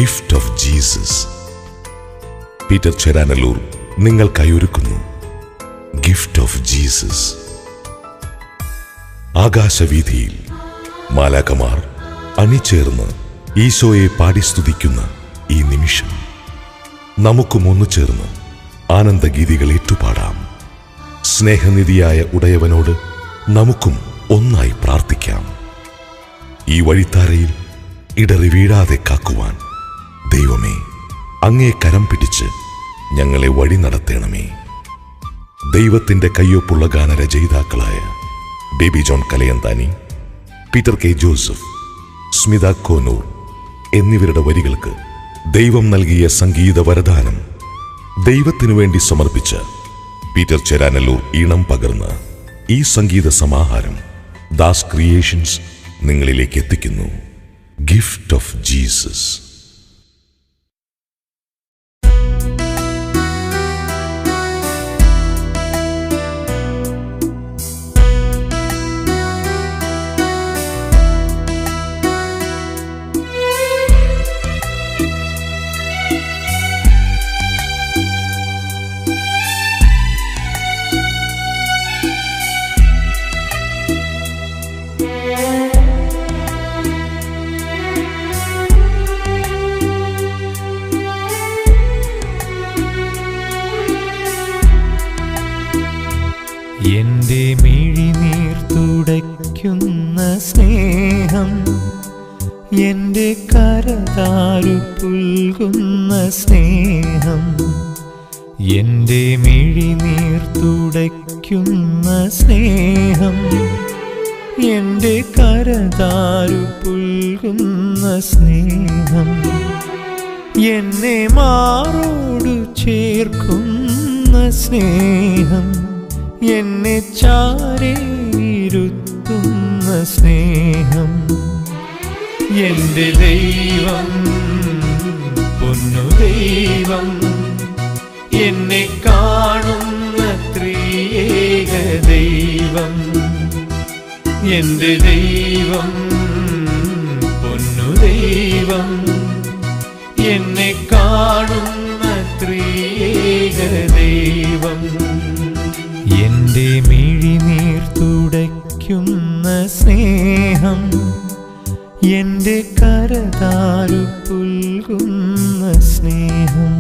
Gift of Jesus. Peter ചെരാനല്ലൂർ നിങ്ങൾക്കായി ഒരുക്കുന്നു gift of Jesus. ആകാശവീഥിയിൽ മാലാഖമാർ അണിചേർന്ന് ഈശോയെ പാടി സ്തുതിക്കുന്ന ഈ നിമിഷം നമുക്കും ഒന്നു ചേർന്ന് ആനന്ദഗീതികൾ ഏറ്റുപാടാം. സ്നേഹനിധിയായ ഉടയവനോട് നമുക്കും ഒന്നായി പ്രാർത്ഥിക്കാം. ഈ വഴിത്താരയിൽ ഇടറി വീഴാതെ കാക്കുവാൻ ദൈവമേ, അങ്ങേ കരം പിടിച്ച് ഞങ്ങളെ വഴി നടത്തണമേ. ദൈവത്തിന്റെ കയ്യൊപ്പുള്ള ഗാനരചയിതാക്കളായ Baby John Kalayanthani, Peter K Joseph, Smitha Konoor എന്നിവരുടെ വരികൾക്ക് ദൈവം നൽകിയ സംഗീത വരദാനം ദൈവത്തിനു വേണ്ടി സമർപ്പിച്ച പീറ്റർ ചെരാനല്ലൂർ ഈണം പകർന്ന ഈ സംഗീത സമാഹാരം ദാസ് ക്രിയേഷൻസ് നിങ്ങളിലേക്ക് എത്തിക്കുന്നു ഗിഫ്റ്റ് ഓഫ് ജീസസ്. എന്റെ മിഴിനീർ തുടയ്ക്കുന്ന സ്നേഹം, എന്റെ കരതാരു പുൽകുന്ന സ്നേഹം, എന്റെ മിഴിനീർ തുടയ്ക്കുന്ന സ്നേഹം, എന്റെ കരതാരു പുൽകുന്ന സ്നേഹം, എന്നെ മാറോടു ചേർക്കുന്ന സ്നേഹം, എന്നെ ചാരേയിരുത്തുന്ന സ്നേഹം, എന്റെ ദൈവം പൊന്നു ദൈവം, എന്നെ കാണുന്ന ത്രിയേക ദൈവം, എന്റെ ദൈവം പൊന്നു ദൈവം, എന്നെ കാണുന്ന ത്രിയേക ദൈവം, എന്റെ മിഴിനീർ തുടയ്ക്കുന്ന സ്നേഹം, എന്റെ കരതാരു പുൽകുന്ന സ്നേഹം.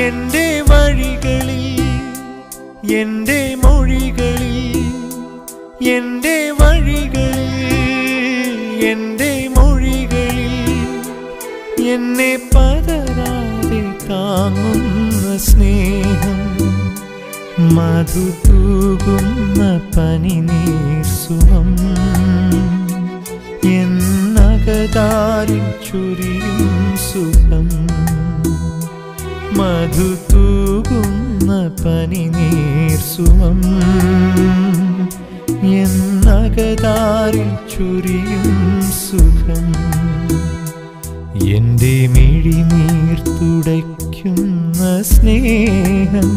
എന്റെ വഴികളിൽ, എന്റെ മൊഴികളിൽ, എന്റെ വഴികളിൽ, എന്റെ മൊഴികളിൽ, എന്നെ പതരാതെ താങ്ങുന്ന സ്നേഹം, മധു തൂകുന്ന പനിനീർ സുഖം, എന്നകതാരിൽ ചൊരിയും സുഖം, മധു തൂകുന്ന പനിനീർ സുഖം, എന്നകതാരിൽ ചൊരിയും സുഖം, എന്റെ മിഴിനീർ തുടയ്ക്കുന്ന സ്നേഹം,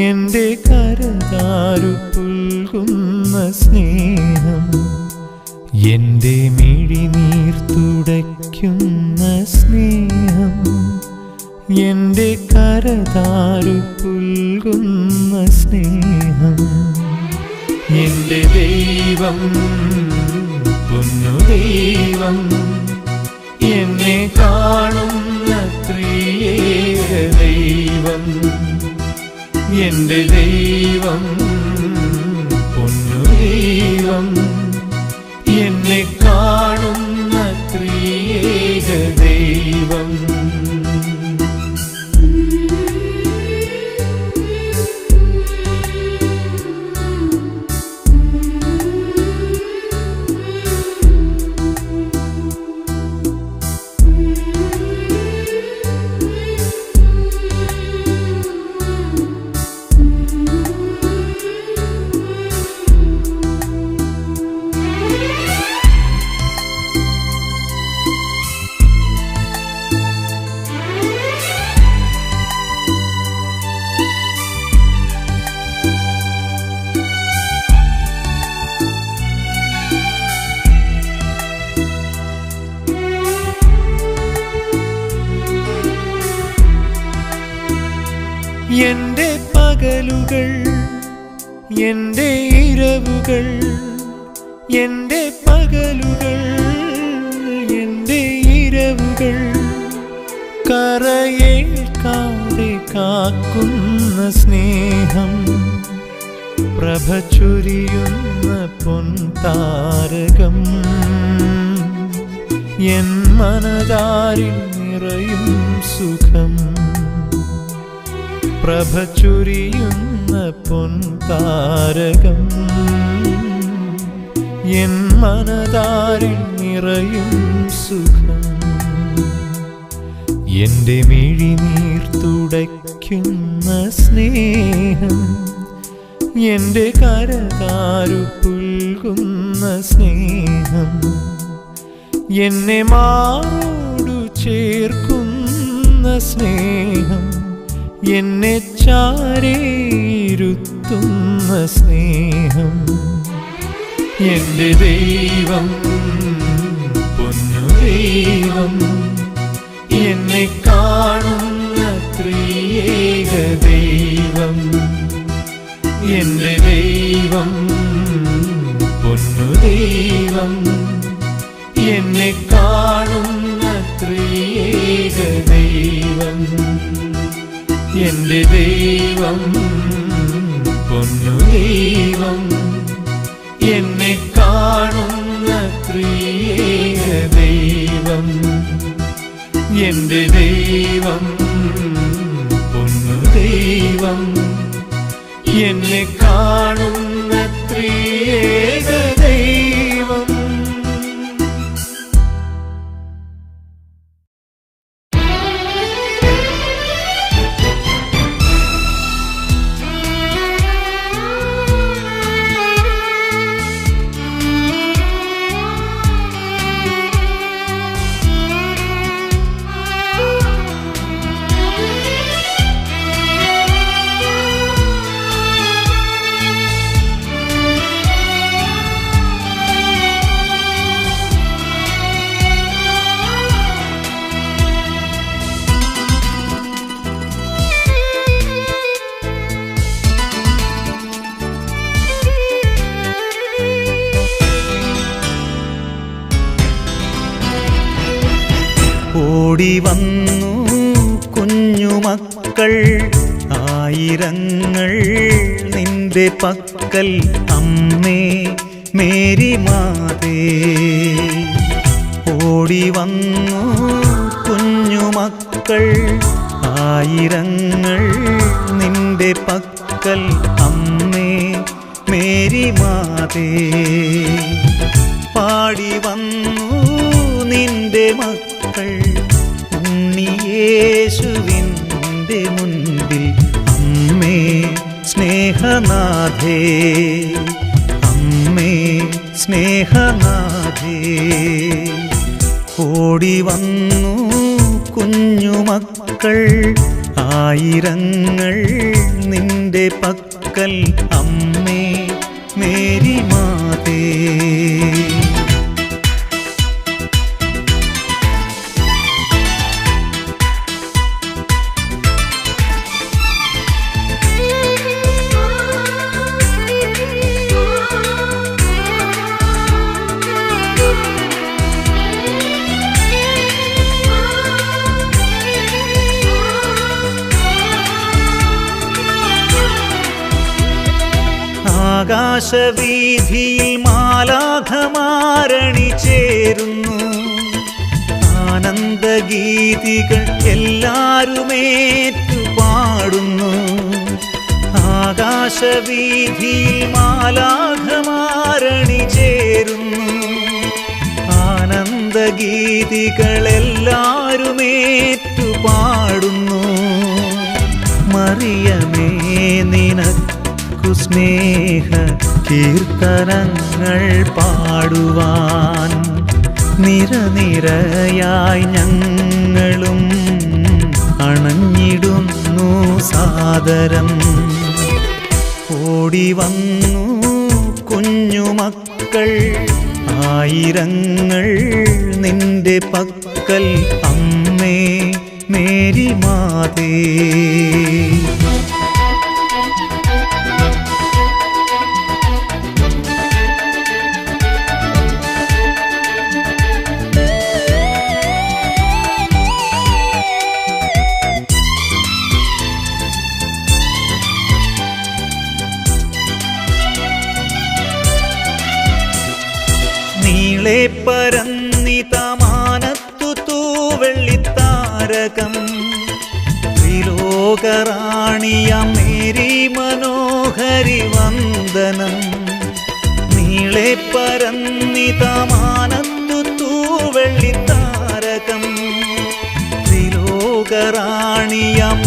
എന്റെ കരതാരു പുൽകുന്ന സ്നേഹം, എന്റെ മിഴിനീർ തുടയ്ക്കുന്ന സ്നേഹം, എന്റെ കരതാരു പുൽകുന്ന സ്നേഹം, എന്റെ ദൈവം പൊന്നു ദൈവം, എന്നെ കാണുന്ന ത്രിയേക ദൈവം, എന്റെ ദൈവം പൊന്നു ദൈവം, എന്നെ കാണുന്ന എൻ്റെ പകലുകൾ, എൻ്റെ ഇരവുകൾ, എൻ്റെ പകലുകൾ, എൻ്റെ ഇരവുകൾ കരയേൽക്കാതെ കാക്കുന്ന സ്നേഹം, പ്രഭ ചൊരിയുന്ന പൊൻതാരകം, എൻ മനതാരിൽ നിറയും സുഖം, പ്രഭ ചൊരിയുന്ന പൊൻതാരകം, എൻ മനതാരിൽ നിറയും സുഖം. എൻ്റെ മിഴിനീർ തുടയ്ക്കുന്ന സ്നേഹം, എൻ്റെ കരതാരു പുൽകുന്ന സ്നേഹം, എന്നെ മാറോടു ചേർക്കുന്ന സ്നേഹം, എന്നെ ചാരേയിരുത്തുന്ന സ്നേഹം. എൻ്റെ ദൈവം, പൊന്നു ദൈവം, എന്നെ കാണുന്ന ത്രിയേക ദൈവം. എൻ്റെ ദൈവം, പൊന്നു ദൈവം, എന്നെ കാണുന്ന ത്രിയേക ദൈവം. എൻ്റെ ദൈവം, പൊന്നു ദൈവം, എന്നെ കാണുന്ന ത്രിയേക ദൈവം. എൻ്റെ ദൈവം, പൊന്നു ദൈവം, എന്നെ കാണുന്ന ത്രിയേക ദൈവം. ഓടി വന്നു കുഞ്ഞുമക്കൾ ആയിരങ്ങൾ നിന്റെ പക്കൽ, അമ്മേ മേരി മാതേ. ഓടി വന്നു കുഞ്ഞുമക്കൾ ആയിരങ്ങൾ നിന്റെ പക്കൽ, അമ്മേ മേരി മാതേ. പാടി വന്നു നിന്റെ മക്കൾ ഉണ്ണിയേശുവിൻ്റെ മുൻപിൽ, അമ്മേ സ്നേഹനാഥേ, അമ്മേ സ്നേഹനാഥേ. ഓടി വന്നു കുഞ്ഞുമക്കൾ ആയിരങ്ങൾ നിന്റെ പക്കൽ, അമ്മേ മേരി മാതേ. ആകാശവീഥിയിൽ മാലാഖമാരണി ചേരുന്നു, ആനന്ദഗീതികൾ എല്ലാരുമേറ്റു പാടുന്നു. ആകാശവീഥിയിൽ മാലാഖമാരണി ചേരുന്നു, ആനന്ദഗീതികൾ എല്ലാരുമേറ്റു പാടുന്നു. മറിയമേ നിനക്കു സ്നേഹ കീർത്തനങ്ങൾ പാടുവാൻ നിരനിരയായി ഞങ്ങളും അണഞ്ഞിടുന്നു സാദരം. ഓടി വന്നു കുഞ്ഞുമക്കൾ ആയിരങ്ങൾ നിന്റെ പക്കൽ, അമ്മേ മേരി മാതേ. നീളെ പരന്നിതമാനത്തു തൂവെള്ളിത്താരകം ത്രിലോകറാണിയാം മേരി മനോഹരി വന്ദനം. നീളെ പരന്നിതമാനത്തു തൂവെള്ളിത്താരകം ത്രിലോകറാണിയാം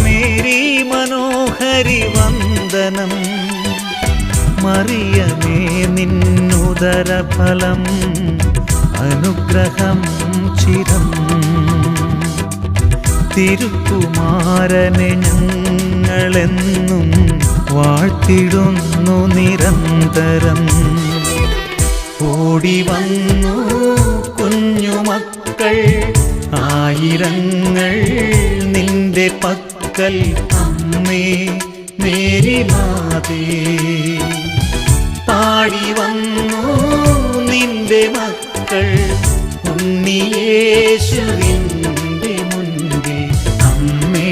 മേരി മനോഹരി വന്ദനം. മറിയമേ നിന്നുദരഫലം അനുഗ്രഹം ചിരം. തിരുക്കുമാരനെ ഞങ്ങളെന്നും വാഴ്ത്തിടുന്നു നിരന്തരം. ഓടി വന്നു കുഞ്ഞുമക്കൾ ആയിരങ്ങൾ നിന്റെ പക്കൽ അമ്മേ മേരി മാതേ. പാടി വന്നു നിന്റെ മക്കൾ ഉണ്ണിയേശുവിൻ്റെ മുൻപിൽ അമ്മേ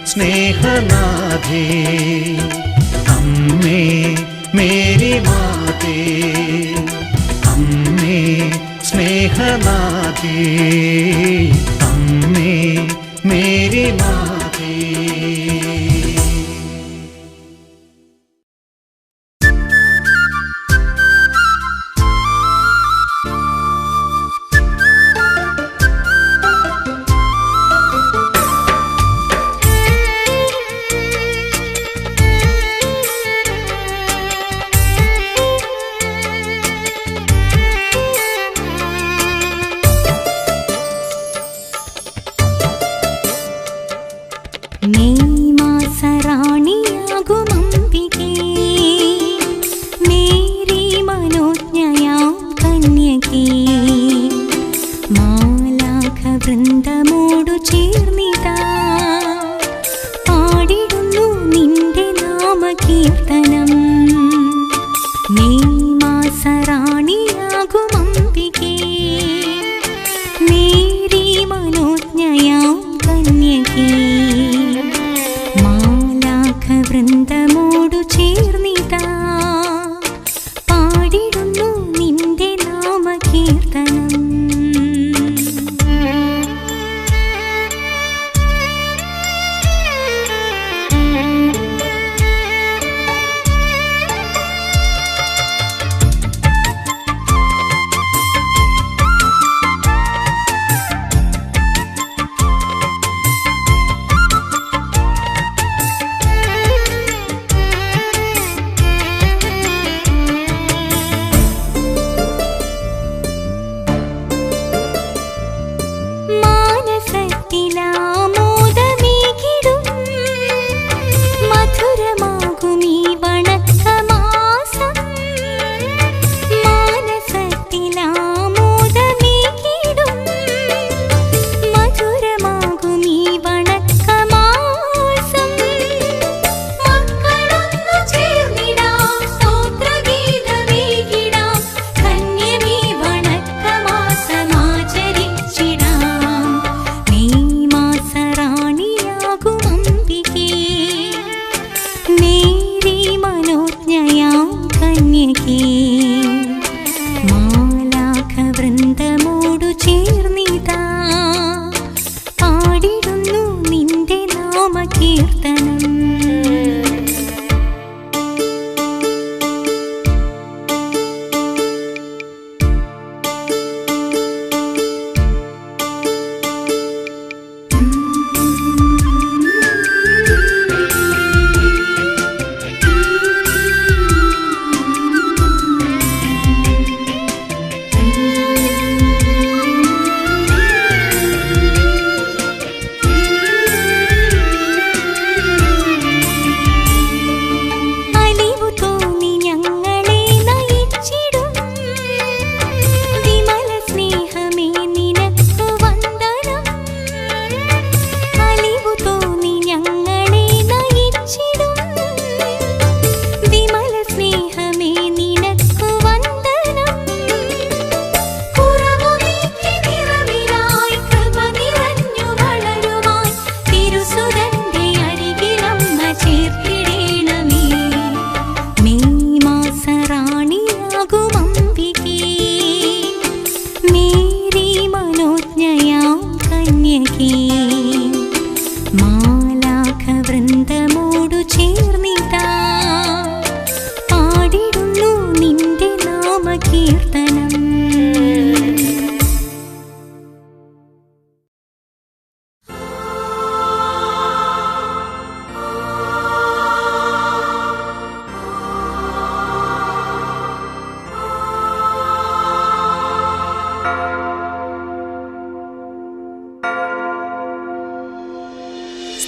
സ്നേഹനാഥേ. അമ്മേ മേരി മാതേ. അമ്മേ സ്നേഹനാഥേ. അമ്മേ മേരി മാതേ. വൃന്ദമോടു ചേർന്നിതാ പാടിടുന്നു നിന്റെ നാമകീർത്തനം. May മാസറാണിയാകും അംബികേ Mary മനോജ്ഞയാം കന്യകേ. മാലാഖ വൃന്ദമോടു ചേർന്നിതാ പാടിടുന്നു നിന്റെ നാമകീർത്തനം.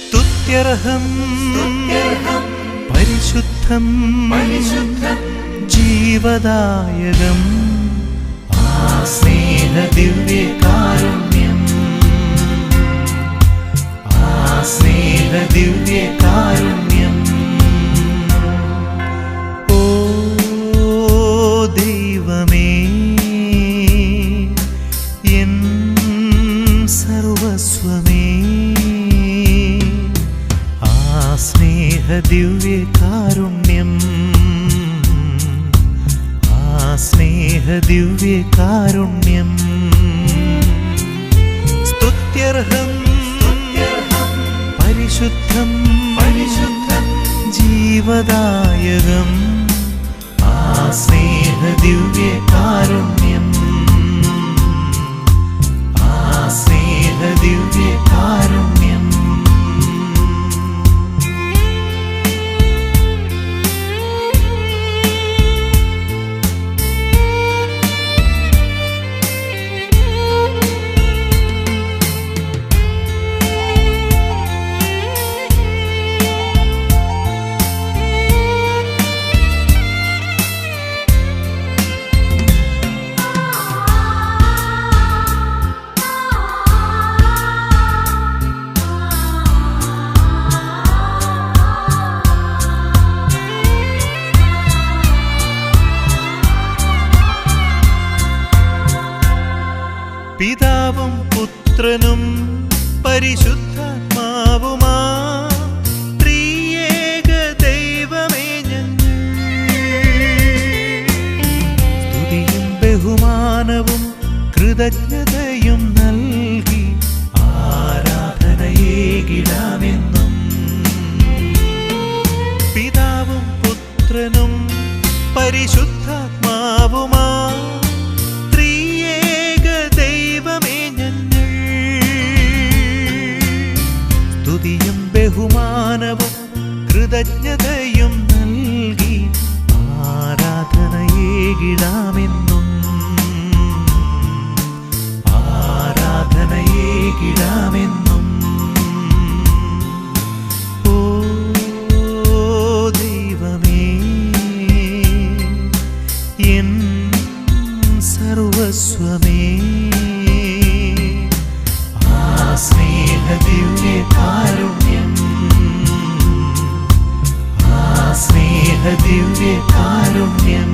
സ്തുത്യർഹം പരിശുദ്ധം ജീവദായകം ആ സ്നേഹ ദിവ്യകാരുണ്യം, ആ സ്നേഹ ദിവ്യകാരുണ്യം. ഓ ദൈവമേ, എൻ സർവസ്വമേ, ആ സ്നേഹ ദിവ്യകാരുണ്യം, ആ സ്നേഹ ദിവ്യകാരുണ്യം. സ്തുത്യർഹം പരിശുദ്ധം ജീവദായകം ആ സ്നേഹ ദിവ്യകാരുണ്യം, ആ സ്നേഹ ദിവ്യകാരുണ്യം. പിതാവും പുത്രനും പരിശുദ്ധാത്മാവുമാ ത്രിയേക ദൈവമേ, ഞങ്ങൾ സ്തുതിയും ബഹുമാനവും കൃതജ്ഞതയും നൽകി ആരാധനയേകിടാമെന്നും. പിതാവും പുത്രനും പരിശുദ്ധാത്മാവുമാ സ്തുതിയും ബഹുമാനവും കൃതജ്ഞതയും നൽകി ആരാധനയേകിടാമെന്നും, ആരാധനയേകിടാമെന്നും. ഓ ദൈവമേ, എൻ സർവസ്വമേ, ആ സ്നേഹ ദിവ്യകാരുണ്യം, ആ സ്നേഹ ദിവ്യകാരുണ്യം.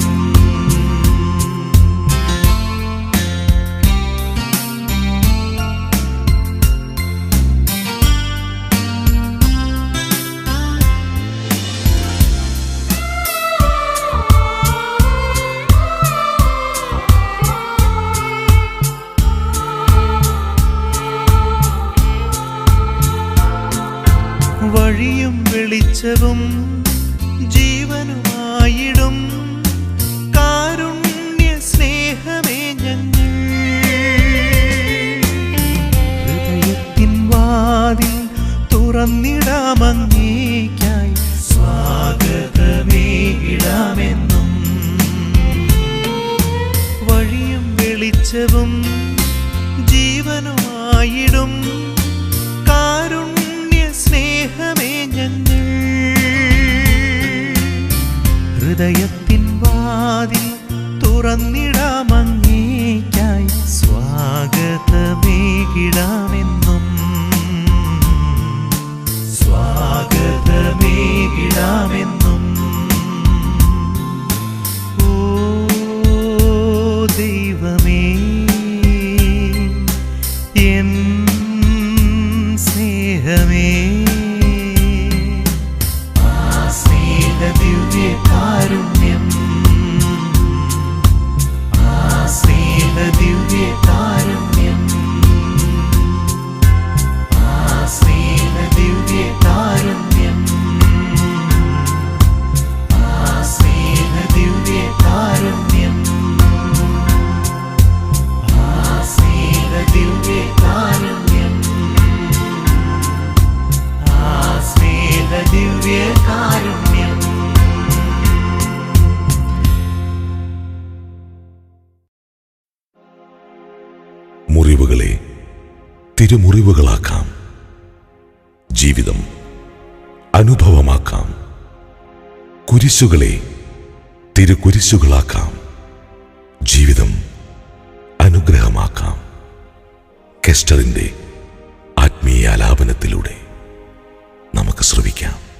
വഴിയും വെളിച്ചവും ജീവനുമായിടും കാരുണ്യ സ്നേഹമേ, ഞങ്ങൾ ഹൃദയത്തിൻ വാതിൽ തുറന്നിടാമങ്ങേക്കായി സ്വാഗതമേകിടാമെന്നും. വഴിയും വെളിച്ചവും ജീവനുമായിടും സ്നേഹമേ, ഞങ്ങൾ ഹൃദയത്തിൻ വാതിൽ തുറന്നിടാമങ്ങേക്കായി സ്വാഗതമേകിടാമെന്നും, സ്വാഗതമേകിടാമെന്നും. ഓ ദൈവമേ, എൻ സ്നേഹമേ, ആ സ്നേഹ ദിവ്യകാരുണ്യം, ആ സ്നേഹ ദിവ്യകാരുണ്യം, ആ സ്നേഹ ദിവ്യകാരുണ്യം, ആ സ്നേഹ ദിവ്യകാരുണ്യം, ആ സ്നേഹ ദിവ്യകാരുണ്യം, ആ സ്നേഹ ദിവ്യകാരുണ്യം. മുറിവുകളെ തിരുമുറിവുകളാക്കാം. ജീവിതം അനുഭവമാക്കാം. കുരിശുകളെ തിരുകുരിശുകളാക്കാം. ജീവിതം അനുഗ്രഹമാക്കാം. കെസ്റ്ററിന്റെ ആത്മീയ ആലാപനത്തിലൂടെ നമുക്ക് ശ്രവിക്കാം.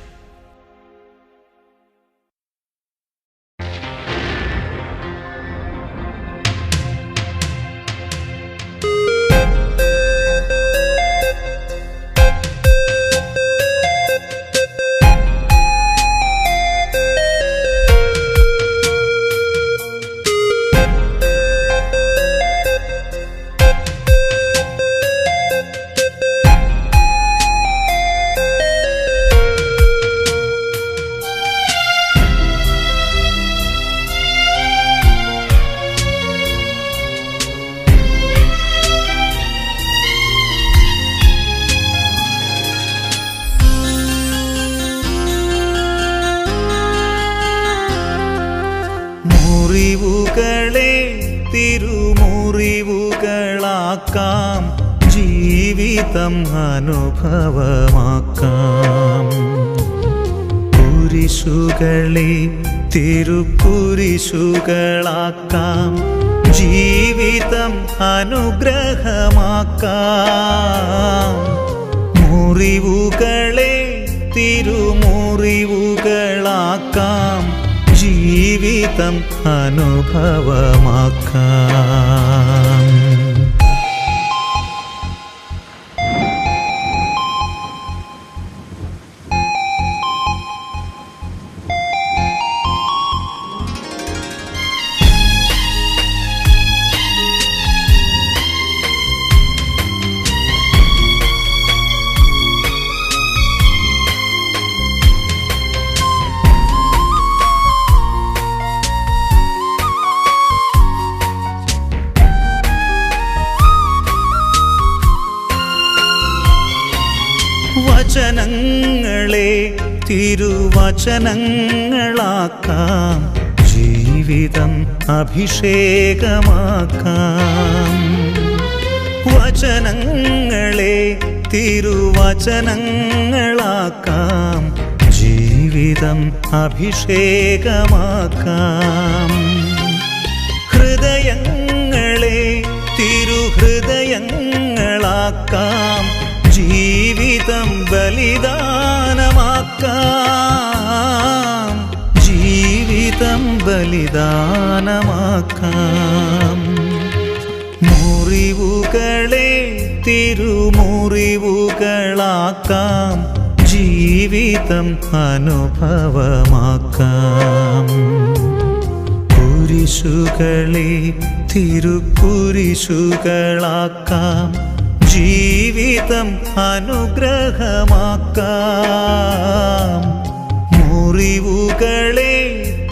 മുറിവുകളെ തിരുമുറിവുകളാക്കാം. ജീവിതം അനുഭവമാക്കാം. കുരിശുകളെ തിരുക്കുരിശുകളാക്കാം. ജീവിതം അനുഗ്രഹമാക്കാം. മുറിവുകളെ തിരുമുറിവുകളാക്കാം. ജീവിതം അനുഭവമാക്കാം. വചനങ്ങളെ തിരുവചനങ്ങളാക്കാം. ജീവിതം അഭിഷേകമാക്കാം. വചനങ്ങളെ തിരുവചനങ്ങളാക്കാം. ജീവിതം അഭിഷേകമാക്കാം. ഹൃദയങ്ങളെ തിരുഹൃദയങ്ങളാക്കാം. ജീവിതം ബലിദാനമാക്കാം. ജീവിതം ബലിദാനമാക്കാം. മുറിവുകളെ തിരുമുറിവുകളാക്കാം. ജീവിതം അനുഭവമാക്കാം. കുരിശുകളെ തിരുക്കുരിശുകളാക്കാം. ജീവിതം അനുഗ്രഹമാക്കാം. മുറിവുകളെ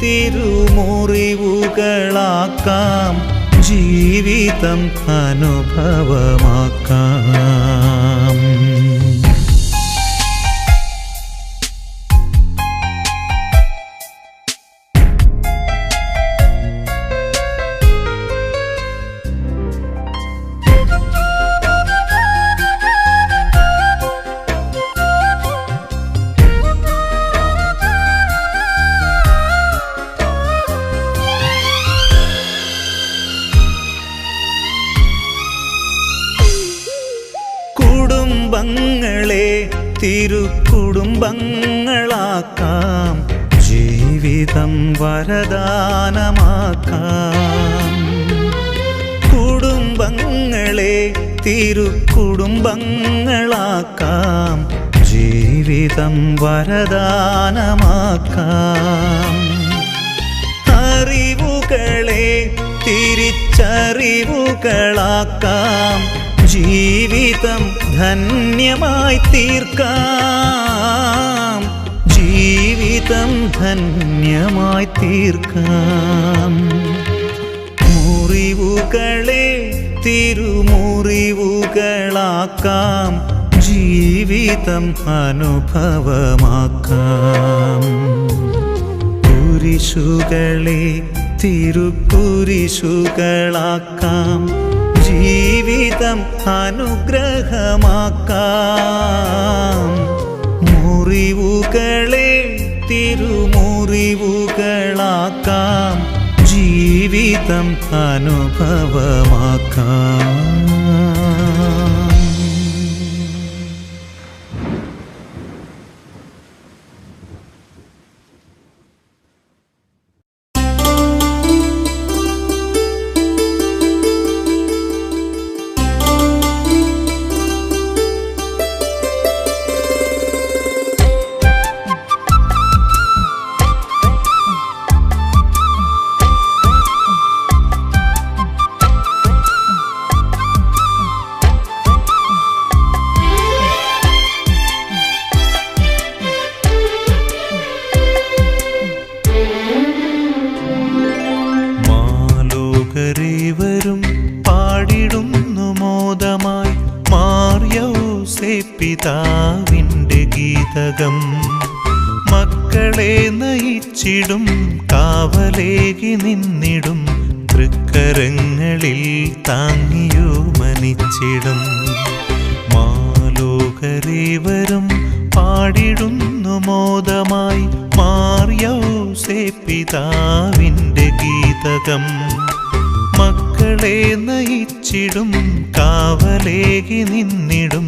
തിരുമുറിവുകളാക്കാം. ജീവിതം അനുഭവമാക്കാം. കുടുംബങ്ങളെ തിരുക്കുടുംബങ്ങളാക്കാം. ജീവിതം വരദാനമാക്കാം. കുടുംബങ്ങളെ തിരുക്കുടുംബങ്ങളാക്കാം. ജീവിതം വരദാനമാക്കാം. അറിവുകളെ തിരിച്ചറിവുകളാക്കാം. ജീവിതം ധന്യമായി തീർക്കാം. ജീവിതം ധന്യമായി തീർക്കാം. മുറിവുകളെ തിരുമുറിവുകളാക്കാം. ജീവിതം അനുഭവമാക്കാം. കുരിശുകളെ തിരുക്കുരിശുകളാക്കാം. ജീവിതം അനുഗ്രഹമാക്കാം. ജീവിതം അനുഭവമാക്കാം. മാലോകരേവരും പാടിടുന്നു മോദമായി മാർയൗസേപ്പിതാവിൻ്റെ ഗീതകം. മക്കളെ നയിച്ചിടും കാവലേകി നിന്നിടും തൃക്കരങ്ങളിൽ താങ്ങിയോമനിച്ചിടും. മാലോകരേവരും പാടിടുന്നു മോദമായി മാർയൗസേപ്പിതാവിൻ്റെ ഗീതകം. മക്കളെ നയിച്ചിടും കാവലേകി നിന്നിടും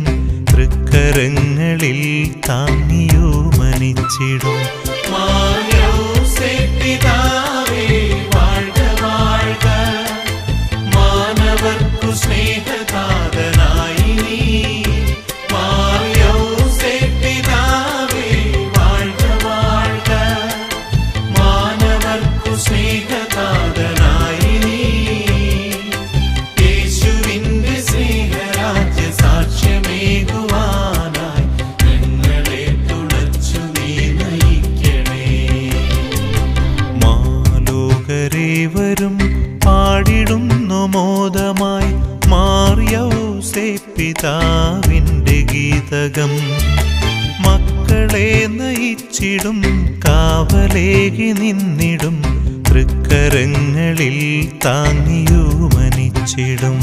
തൃക്കരങ്ങളിൽ താങ്ങിയോമനിച്ചിടും. മാർയൗസേപ്പിതാവേ വാഴ്ക വാഴ്ക, മാനവർക്കു സ്നേഹദാതനായി നീ. മാർയൗസേപ്പിതാവേ വാഴ്ക വാഴ്ക, മാനവർക്കു സ്നേഹദാതനായി നീ. യേശുവിന്റെ സ്നേഹരാജ്യ സാക്ഷ്യമേകുവാനായി ഞങ്ങളെ തുണച്ചു നീ നയിക്കണേ. മാലോകരേവരും പാടിടുന്നു മോദമായി മാർയൗസേപ്പിതാവിൻ്റെ ഗീതകം. മക്കളെ നയിച്ചിടും കാവലേകി നിന്നിടും തൃക്കരങ്ങളിൽ താങ്ങിയോമനിച്ചിടും.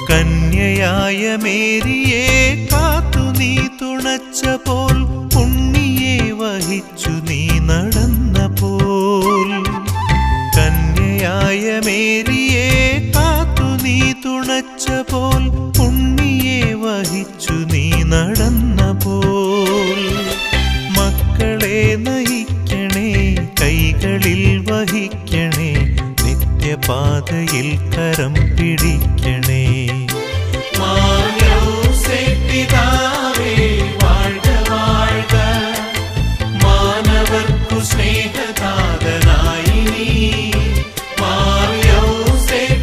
കന്യയായ മേരിയെ കാത്തു നീ തുണച്ചപ്പോൾ, ഉണ്ണിയെ വഹിച്ചു നീ നടന്നപ്പോൾ. കന്യയായ മേരിയെ കാത്തു നീ തുണച്ചപ്പോൾ, ഉണ്ണിയെ വഹിച്ചു നീ നടന്നപ്പോൾ. മക്കളെ നയിക്കണേ കൈകളിൽ വഹിക്കണേ, നിത്യപാതയിൽ കരം പിടിക്കണേ. മാർയൗസേപ്പിതാവേ വാഴ്ക വാഴ്ക, മാനവർക്കു സ്നേഹദാതനായി നീ. മാർയൗസേപ്പിതാവേ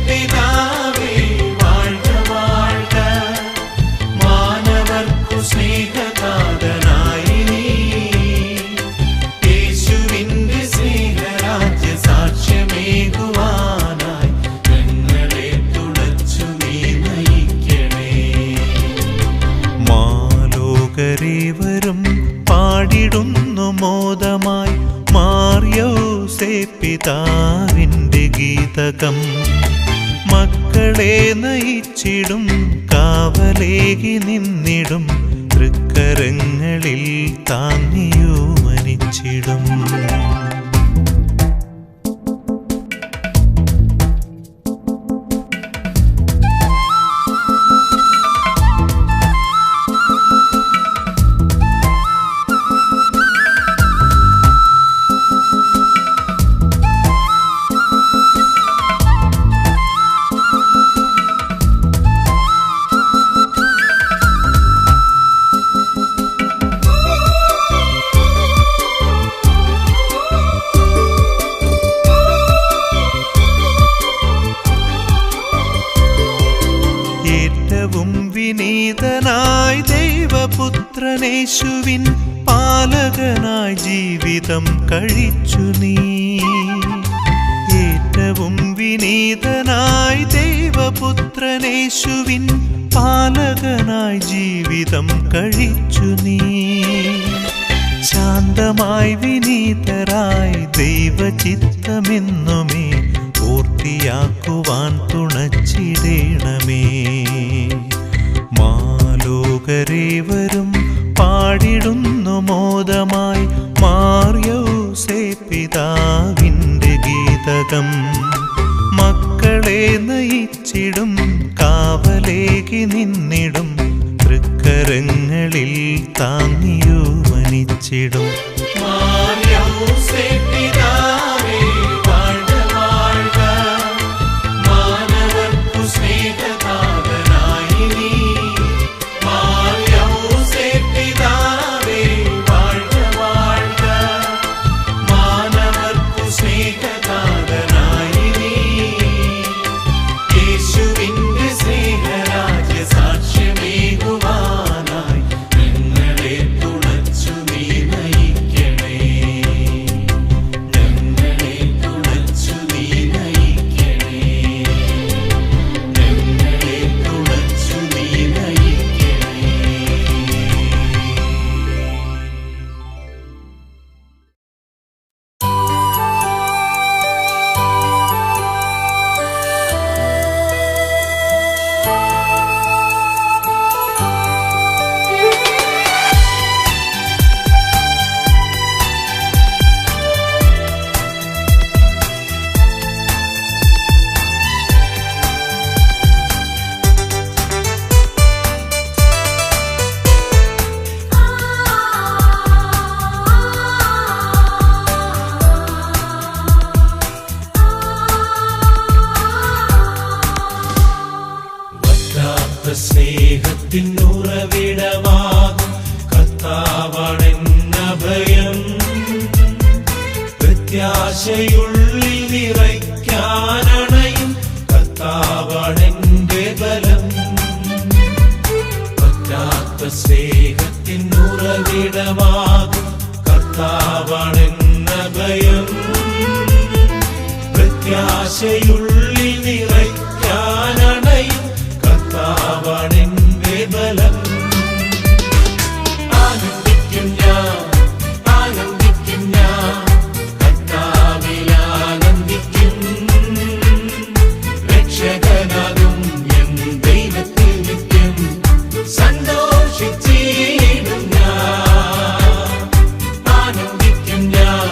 വാഴ്ക വാഴ്ക, മാനവർക്കു സ്നേഹദാതനായി നീ. യേശുവിന്റെ സ്നേഹരാജ്യ സാക്ഷ്യമേകുവാനായി ഞങ്ങളെ തുണച്ചു നീ നയിക്കണേ. മാലോകരേവരും പാടിടുന്നു മോദമായി മാർയൗസേപ്പിതാവിൻ്റെ ഗീതകം. മക്കളെ നയിച്ചിടും കാവലേകി നിന്നിടും തൃക്കരങ്ങളിൽ താങ്ങിയോമനിച്ചിടും. വിനീതനായി ദൈവപുത്രനേശുവിൻ പാലകനായി ജീവിതം കഴിച്ചു നീ. ഏറ്റവും വിനീതനായി ദൈവപുത്രനേശുവിൻ പാലകനായി ജീവിതം കഴിച്ചു നീ. ശാന്തമായി വിനീതരായി ദൈവചിത്തമെന്നുമേ പൂർത്തിയാക്കുവാൻ തുണച്ചിടേണമേ. മാലോകരേവരും പാടിടുന്നു മോദമായി മാർയോസേ പിതാവിൻ്റെ ഗീതകം. മക്കളെ നയിച്ചിടും കാവലേകി നിന്നിടും തൃക്കരങ്ങളിൽ താങ്ങിയോ മനിച്ചിടും. മാർയോസേ പിതാവേ വാഴ്ക വാഴ്ക, മാനവർക്കു സ്നേഹദാതനായി നീ. മാർയോസേ പിതാവേ വാഴ്ക വാഴ്ക, മാനവർക്കു സ്നേഹദാതനായി നീ. യേശുവിന്റെ സ്നേഹരാജ്യ സാക്ഷ്യമേകുവാനായി ഞങ്ങളെ തുണച്ചു നീ നയിക്കണേ. ഞങ്ങളെ തുണച്ചു നീ നയിക്കണേ. ഞങ്ങളെ തുണച്ചു നീ നയിക്കണേ. വറ്റാത്ത സ്നേഹത്തിനുറവിടമാകും കർത്താവാണെന്നഭയം. പ്രത്യാശയുള്ളിൽ നിറയ്ക്കാനണയും കർത്താവാണെന്റെ ബലം. വറ്റാത്ത സ്നേഹത്തിനുറവിടമാകും കർത്താവാണെന്നഭയം. പ്രത്യാശയുള്ളിൽ നിറയ്ക്കാനണയും കർത്താവാണെന്റെ ബലം. ആനന്ദിക്കും ഞാൻ, ആനന്ദിക്കും ഞാൻ, കർത്താവിൽ ആനന്ദിക്കും. രക്ഷകനാകും എൻ ദൈവത്തിൽ നിത്യം സന്തോഷിച്ചിടും ഞാൻ. ആനന്ദിക്കും ഞാൻ,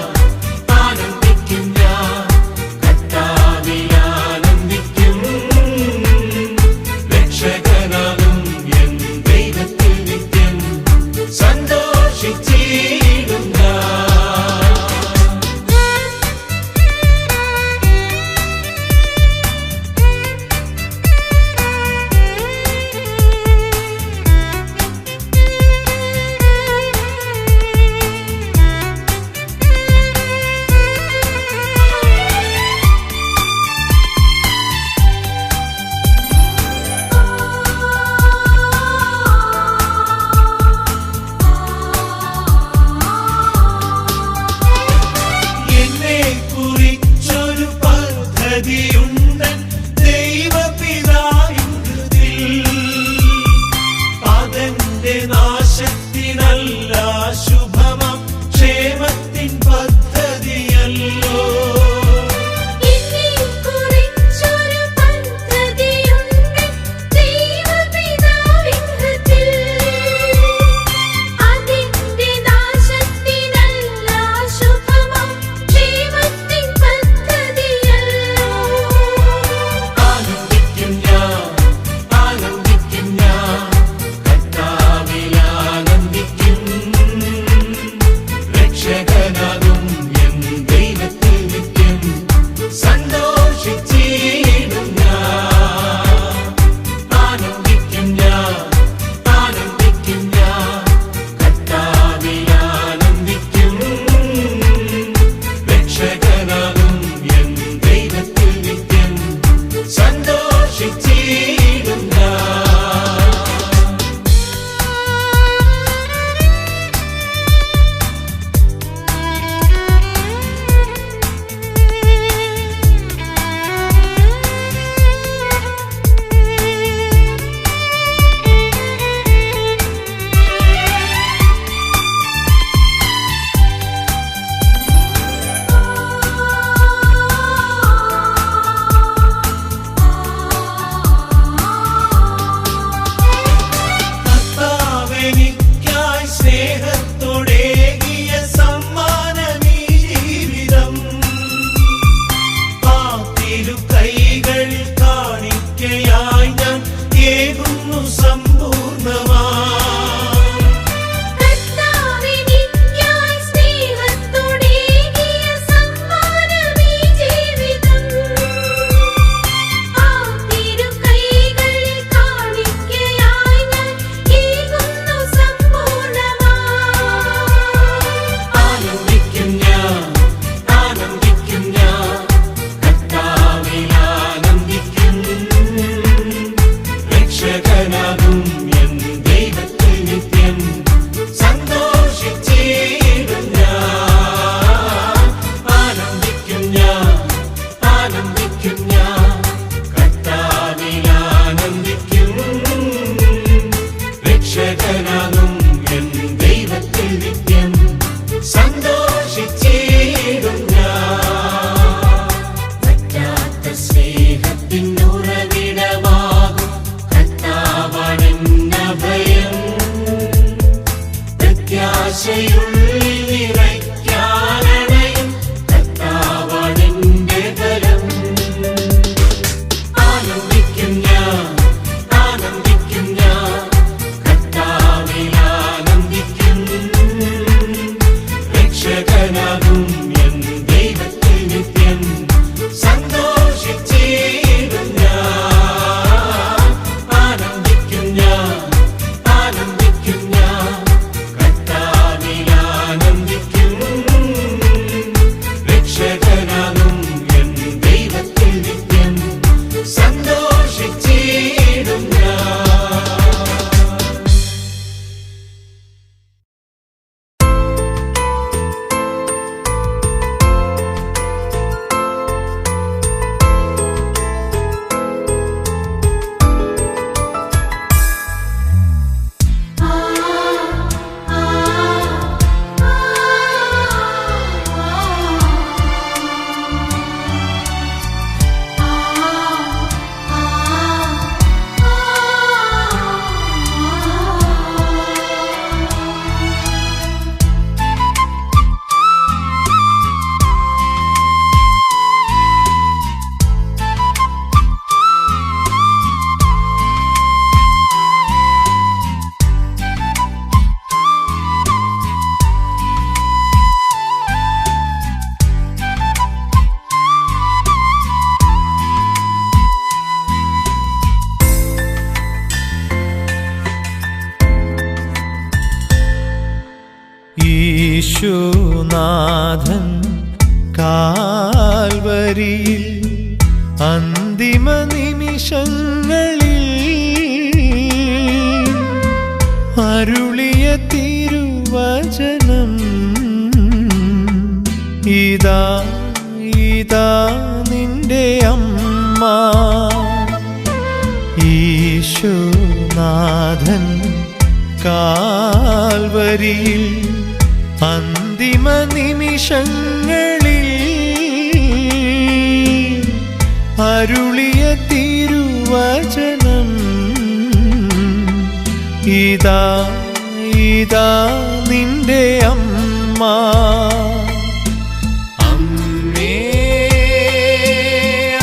ആനന്ദിക്കും ഞാൻ, കർത്താവിൽ ആനന്ദിക്കും. രക്ഷകനാകും എൻ ദൈവത്തിൽ നിത്യം സന്തോഷിച്ചിടും ഞാൻ. എന്നെ കുറിച്ചൊരു പദ്ധതിയുണ്ട് ദൈവപിതാവിൻ ഹൃദിൽ. അതെന്റെ നാശത്തിനല്ല, ശുഭമം ക്ഷേമത്തിൻ പദ്ധതിയല്ലോ. എന്നെക്കുറിച്ചൊരു പദ്ധതിയുണ്ട് ദൈവപിതാവിൻ ഹൃദിൽ. അതെന്റെ നാശത്തിനല്ല, ശുഭമം ക്ഷേമത്തിൻ പദ്ധതിയല്ലോ. ആനന്ദിക്കും ഞാൻ, ആനന്ദിക്കും ഞാൻ, കർത്താവിൽ ആനന്ദിക്കും. രക്ഷകനാകും എൻ ദൈവത്തിൽ നിത്യം സന്തോഷിച്ചിടും ഞാൻ. പറ്റാത്ത സ്നേഹത്തിൻ ഉറവിടമാകും കർത്താവാണെന്നഭയം. പ്രത്യാശയുള്ളിൽ നിറയ്ക്കാനണയും കർത്താവാണെന്റെ ബലം. ആനന്ദിക്കും ഞാൻ, ആനന്ദിക്കും ഞാൻ, കർത്താവിൽ ആനന്ദിക്കും. രക്ഷകനാകും എൻ ദൈവത്തിൽ നിത്യം സന്തോഷിച്ചിടും ഞാൻ. ആനന്ദിക്കും ഞാൻ, ആനന്ദിക്കും ഞാൻ, കർത്താവിൽ ആനന്ദിക്കും. രക്ഷകനാകും എൻ ദൈവത്തിൽ നിത്യം സന്തോഷിച്ചിടും ഞാൻ. യേശുനാഥൻ കാൽവരിയിൽ അന്തിമ നിമിഷങ്ങളിൽ അരുളിയ തിരുവചനം ഇതാ ഇതാ നിന്റെ അമ്മ. യേശുനാഥൻ കാൽവരിയിൽ അന്തിമ നിമിഷങ്ങളിൽ അരുളിയ തിരുവചനം ഇതാ ഇതാ നിന്റെ അമ്മ. അമ്മേ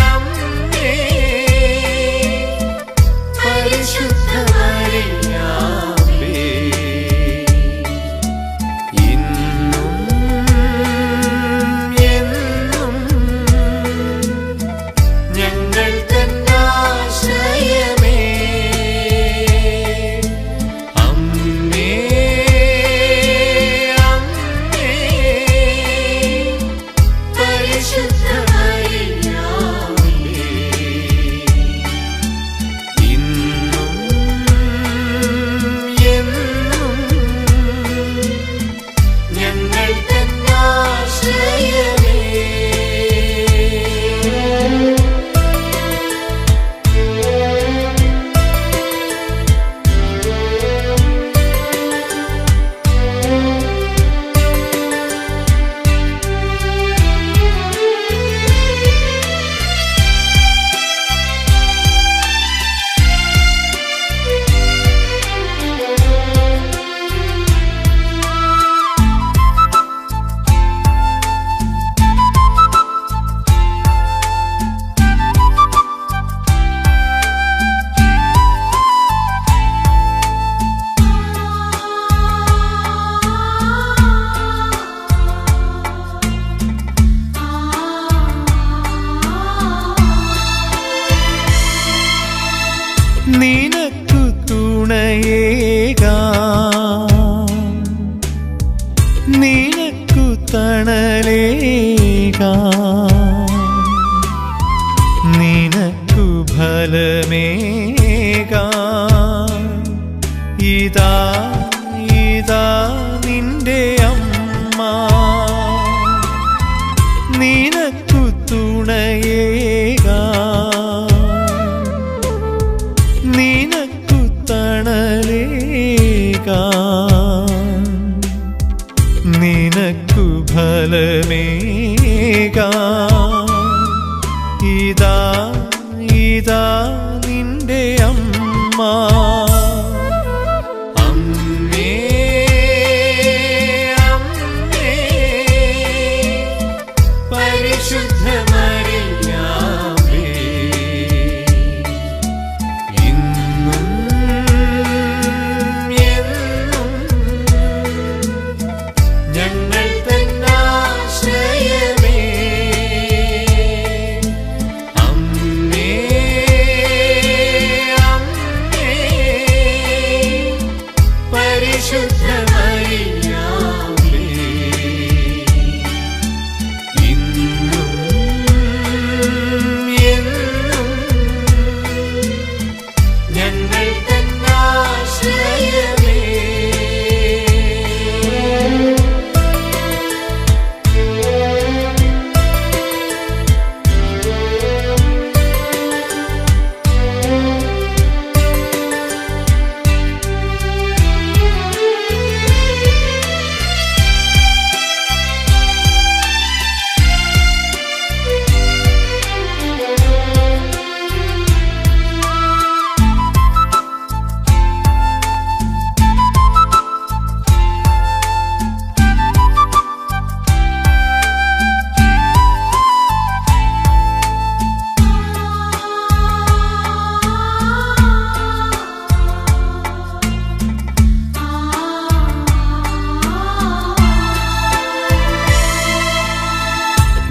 അമ്മേ പരിശുദ്ധ മറിയാമേ, ഇന്നും എന്നും ഞങ്ങൾ തന്നാശ്രയമേ. അമ്മേ അമ്മേ പരിശുദ്ധ മറിയാമേ, ഇന്നും എന്നും ഞങ്ങൾ തന്നാശ്രയമേ. നിനക്കു തുണയേകാം, നിനക്കു തണലേകാം, നിനക്കു ഫലമേകാം. ഇതാ ഇതാ നിന്റെ അമ്മ. നിനക്കു തുണയേകാം, നിനക്കു തണലേകാം, ഇതാ ഇതാ നിന്റെ അമ്മ. അമ്മേ അമ്മേ പരിശുദ്ധ മറിയാമേ, ഇന്നും എന്നും ഞങ്ങൾ തന്നാശ്രയമേ. അമ്മേ അമ്മേ പരിശുദ്ധ മറിയാമേ, ഇന്നും എന്നും ഞങ്ങൾ തന്നാശ്രയമേ.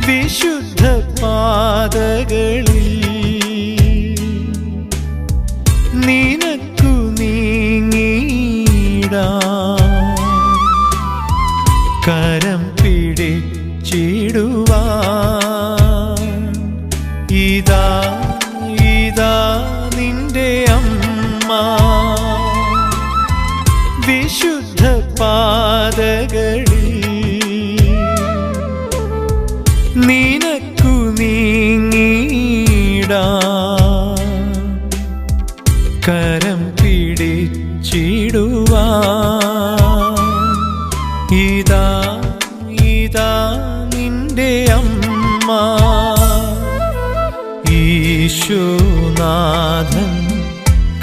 വിശുദ്ധ പാതകളിൽ നിനക്കു നീങ്ങിടാൻ കരം പിടിച്ചിടുവാൻ ഇതാ ഇതാ നിന്റെ അമ്മ. വിശുദ്ധ പാതകളിൽ നിനക്കു നീങ്ങിടാൻ കരം പിടിച്ചിടുവാൻ ഇതാ ഇതാ നിന്റെ അമ്മ. ഈശോനാഥൻ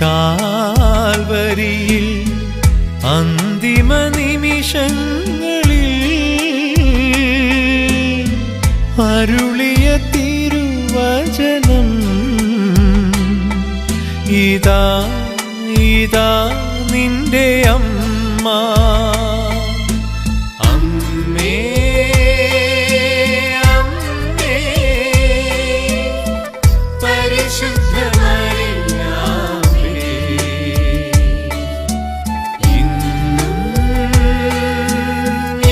കാൽവരിയിൽ അന്തിമ നിമിഷങ്ങളിൽ അരുളിയ തിരുവചനം ഇതാ ഇതാ നിന്റെ അമ്മ. അമ്മേ അമ്മേ പരിശുദ്ധ മറിയാമേ, ഇന്നും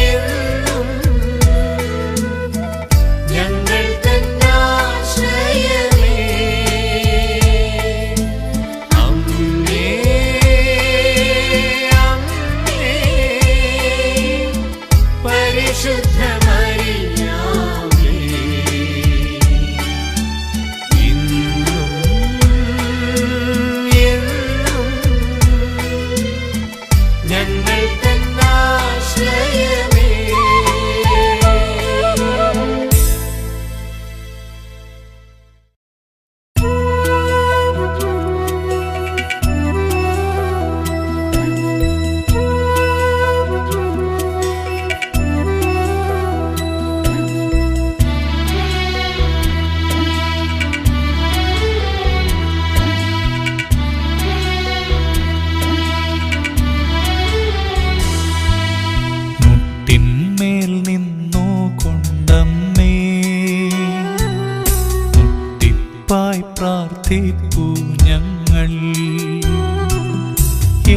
എന്നും ഞങ്ങൾ തന്നാശ്രയമേ. അമ്മേ അമ്മേ പരിശുദ്ധ മറിയാമേ, ഇന്നും എന്നും ഞങ്ങൾ തന്നാശ്രയമേ. മുട്ടിന്മേൽ നിന്നു കൊണ്ടമ്മേ, മുട്ടിപ്പായി പ്രാർത്ഥിപ്പു ഞങ്ങൾ.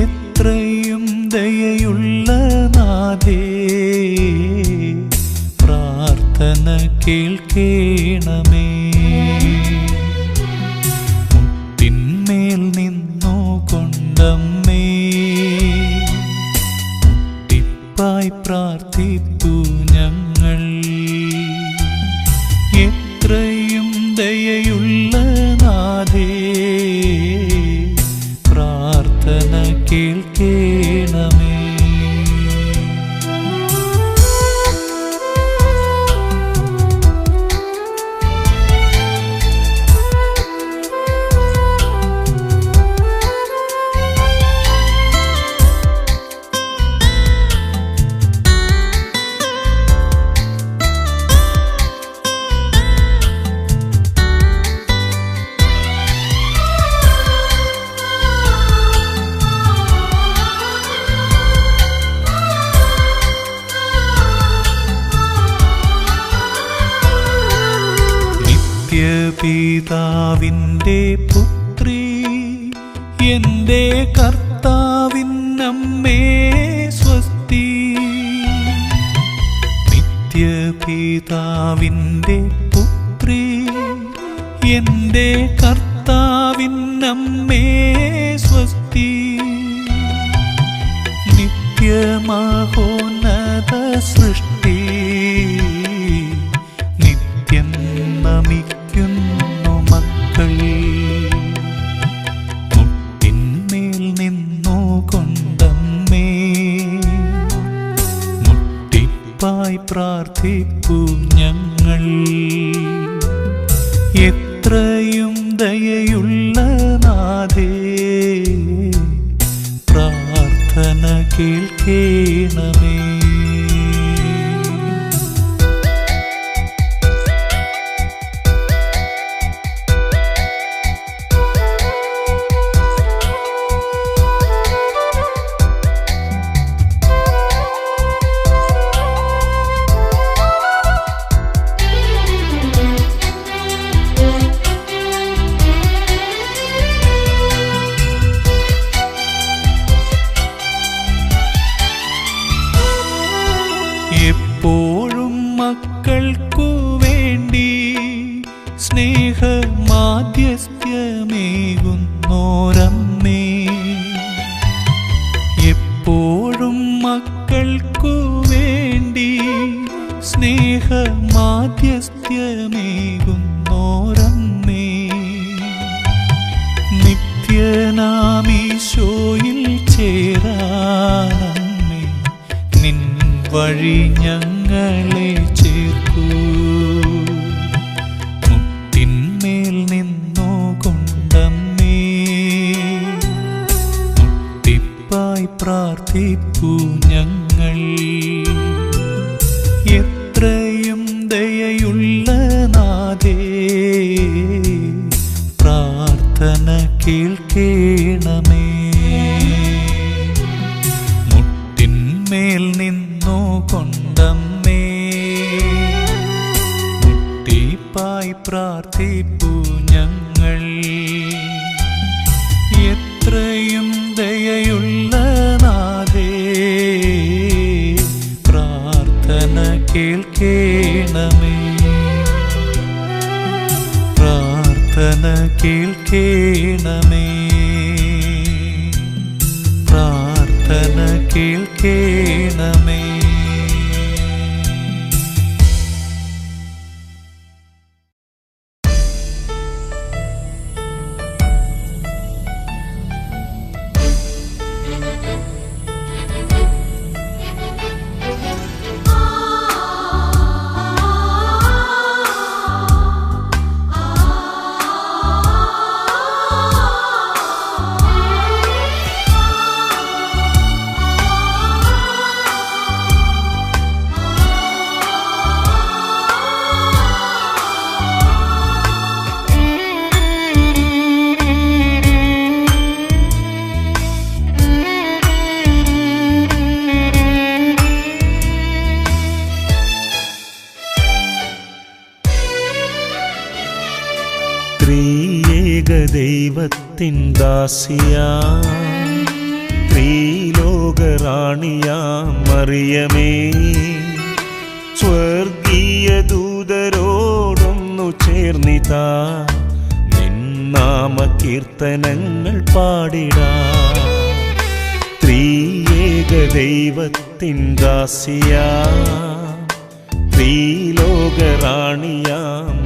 എത്രയും ദയയുള്ള നാഥേ, പ്രാർത്ഥന കേൾക്കേണമേ. മുട്ടിന്മേൽ നിന്നു കൊണ്ടമ്മേ, മുട്ടിപ്പായി പ്രാർത്ഥിപ്പു ഞങ്ങൾ. എത്രയും ദയയുള്ള നാഥേ, പ്രാർത്ഥന കേൾക്കേണമേ. നിത്യപിതാവിൻ്റെ പുത്രി എൻ്റെ കർത്താവിനമ്മേ സ്വസ്തി. നിത്യപിതാവിൻ്റെ പുത്രി എൻ്റെ കർത്താവിനമ്മേ സ്വസ്തി. നിത്യമഹോന്നത സൃഷ്ടി നിത്യം നമിക്കുന്നു മക്കൾ. മുട്ടിന്മേൽ നിന്നു കൊണ്ടമ്മേ മുട്ടിപ്പായി പ്രാർത്ഥിപ്പു ഞങ്ങൾ. എത്രയും ദയയുള്ള നാഥേ പ്രാർത്ഥന കേൾക്കേണമേ. എപ്പോഴും മക്കൾക്കു വേണ്ടി സ്നേഹമാധ്യസ്ഥ്യമേകുന്നോരമ്മേ. എപ്പോഴും മക്കൾക്കു വേണ്ടി സ്നേഹമാധ്യസ്ഥ്യമേകുന്നോരമ്മേ. നിത്യനാമീശോയിൽ ചേരാനമ്മേ നിൻ വഴി ഞങ്ങളെ ചേർക്കൂ. മുട്ടിന്മേൽ നിന്നു കൊണ്ടമ്മേ മുട്ടിപ്പായി പ്രാർത്ഥിപ്പു ഞങ്ങൾ. എത്രയും ദയയുള്ള നാഥേ പ്രാർത്ഥന കേൾക്കേണമേ. മുട്ടിന്മേൽ നിന്നു കൊണ്ടമ്മേ മുട്ടിപ്പായി പ്രാർത്ഥിപ്പു ഞങ്ങൾ. എത്രയും ദയയുള്ള നാഥേ പ്രാർത്ഥന കേൾക്കേണമേ. പ്രാർത്ഥന കേൾക്കേണമേ. പ്രാർത്ഥന കേൾക്കേണമേ. ദൈവത്തിൻ ദാസിയാ ത്രിലോകറാണിയാം മറിയമേ, സ്വർഗീയ ദൂതരോടൊന്നു ചേർന്നിതാ നിന്നാമ കീർത്തനങ്ങൾ പാടിടാം. ത്രിയേക ദൈവത്തിൻ ദാസിയാ ത്രിലോകറാണിയാം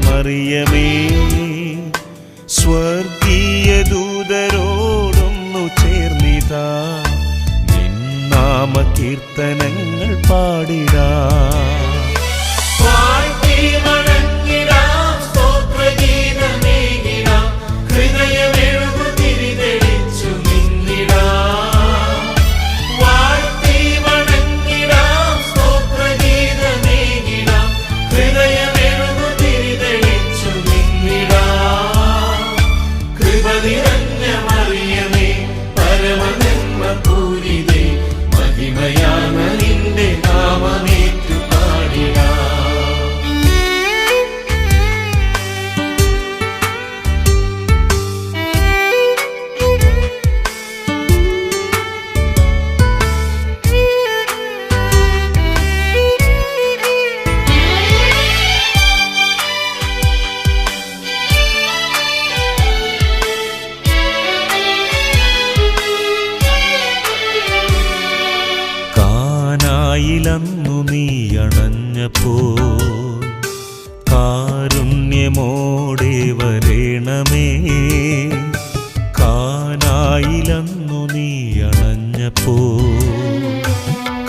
മറിയമേ, സ്വർഗീയ ദൂതരോടൊന്നു ചേർന്നിതാ നിന്നാമ കീർത്തനങ്ങൾ പാടിടാം. മഹിമയാണ് നിന്റെ നാമമേറ്റു കാനായിലന്നു നീ അണഞ്ഞപ്പോൾ കാരുണ്യമോടെ വരേണമേ. കാനായിലന്നു നീ അണഞ്ഞപ്പോൾ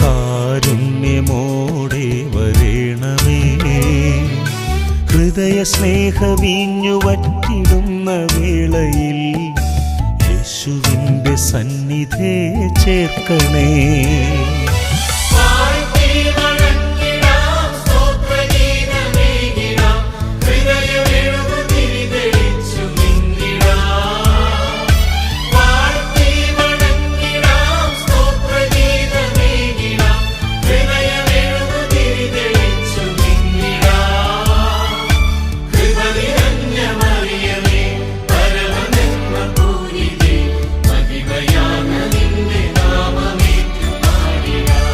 കാരുണ്യമോടെ വരേണമേ. ഹൃദയ സ്നേഹവീഞ്ഞു വറ്റിടുന്ന വേളയിൽ യേശുവിൻ്റെ സന്നിധേ ചേർക്കണേ. വാഴ്ത്തി വണങ്ങിടാം, സ്തോത്രഗീതമേകിടാം, ഹൃദയമെഴുകുതിരി തെളിച്ചു മിന്നിടാം. വാഴ്ത്തി വണങ്ങിടാം, സ്തോത്രഗീതമേകിടാം, ഹൃദയമെഴുകുതിരി തെളിച്ചു മിന്നിടാം. കൃപ നിറഞ്ഞ മറിയമേ, പരമനന്മപൂരിതേ, മഹിമയാർന്ന നിന്റെ നാമമേറ്റു പാടിടാം.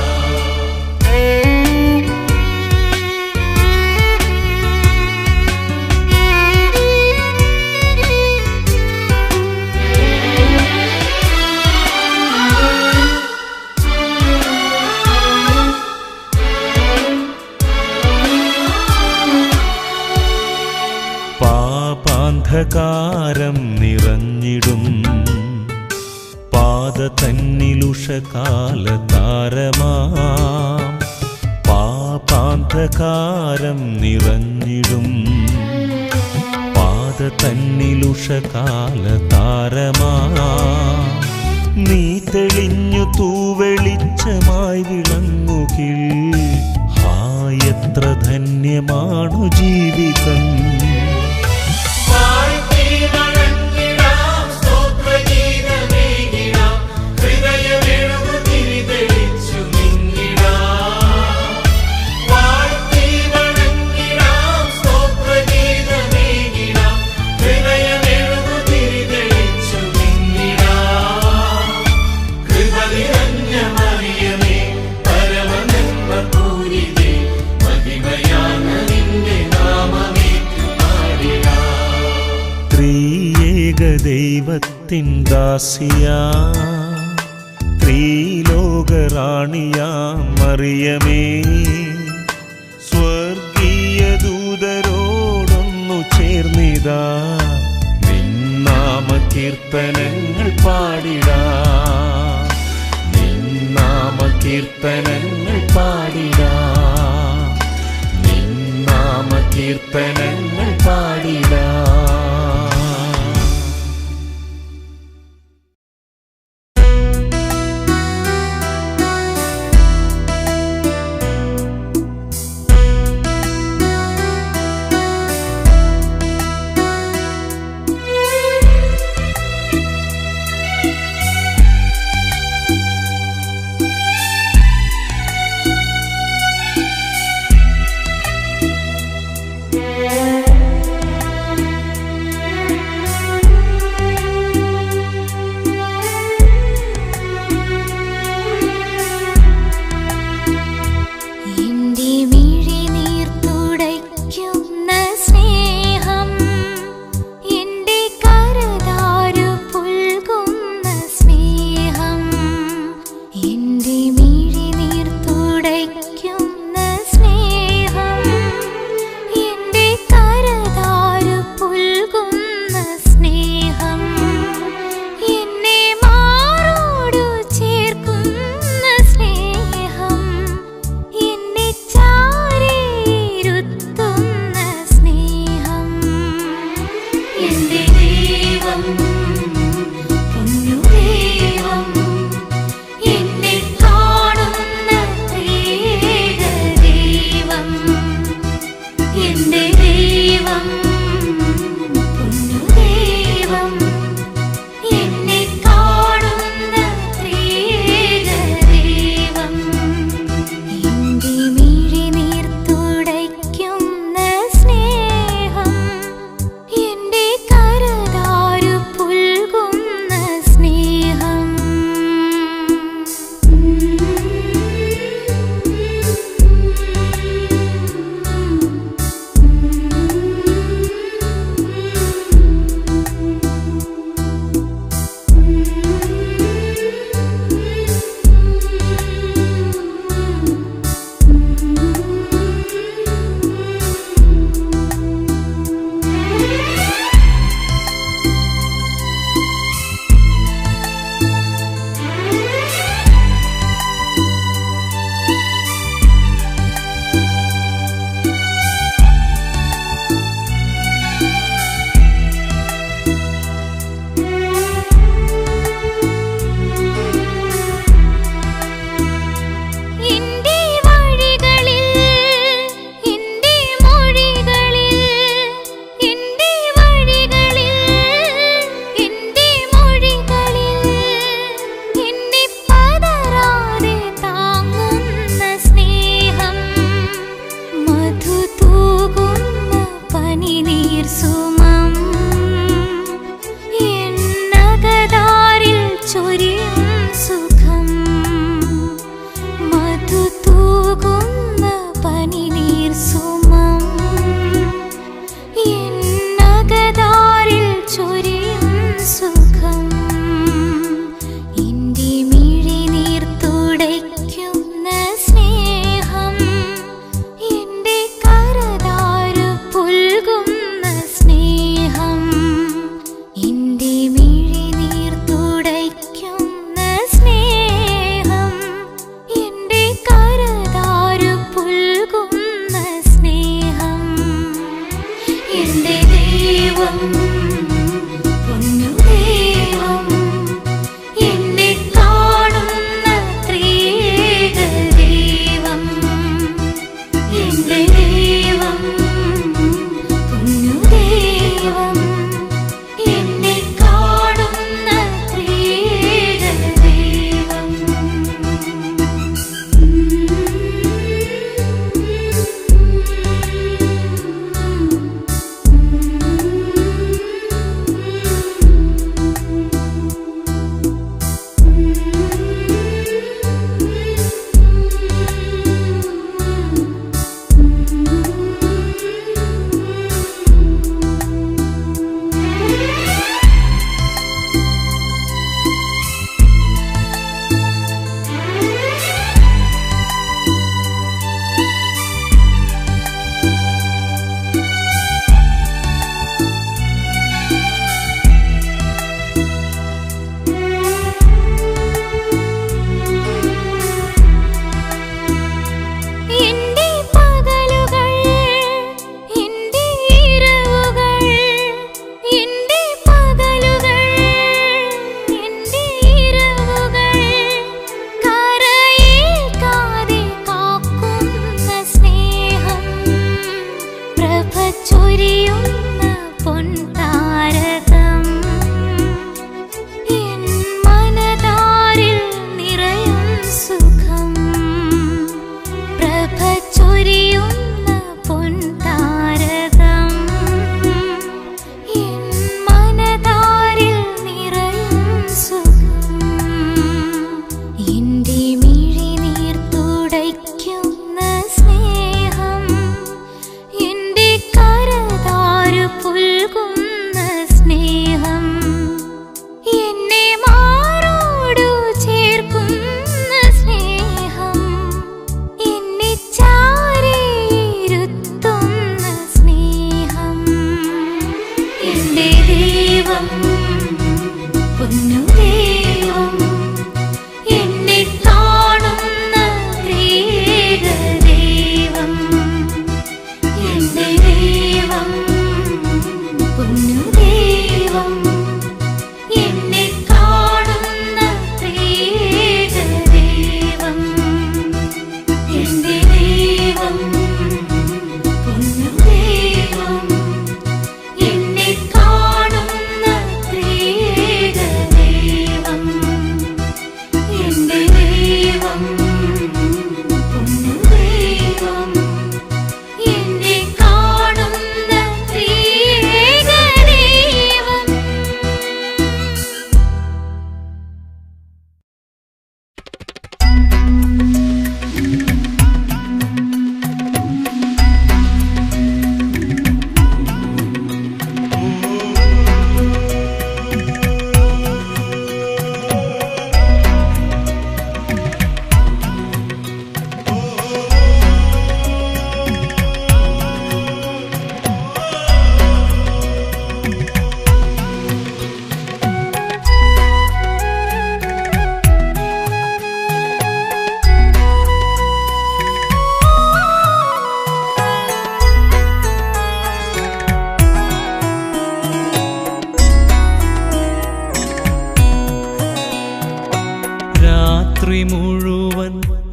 പാപാന്ധകാരം നിറഞ്ഞിടും പാത തന്നിലുഷകാലതാരമാം. പാപാന്ധകാരം നിറഞ്ഞിടും പാത തന്നിലുഷകാലതാരമാം. നീ തെളിഞ്ഞു തൂവെളിച്ചമായി വിളങ്ങുകിൽ എത്ര ധന്യമാണു ജീവിതം. വാഴ്ത്തി വണങ്ങിടാം, സ്തോത്രഗീതമേകിടാം, ഹൃദയമെഴുകുതിരി തെളിച്ചു മിന്നിടാം. വാഴ്ത്തി വണങ്ങിടാം, സ്തോത്രഗീതമേകിടാം, ഹൃദയമെഴുകുതിരി തെളിച്ചു മിന്നിടാം. കൃപ നിറഞ്ഞ മറിയമേ, പരമനന്മപൂരിതേ, മഹിമയാർന്ന നിന്റെ നാമമേറ്റു പാടിടാം. ത്രിയേക ദൈവത്തിൻ ദാസിയാ ത്രിലോകറാണിയാം മറിയമേ, സ്വർഗീയ ദൂതരോടൊന്നു ചേർന്നിതാ നിന്നാമ കീർത്തനങ്ങൾ പാടിടാം. നിന്നാമ കീർത്തനങ്ങൾ പാടിടാം. നിന്നാമ കീർത്തനങ്ങൾ പാടിടാം.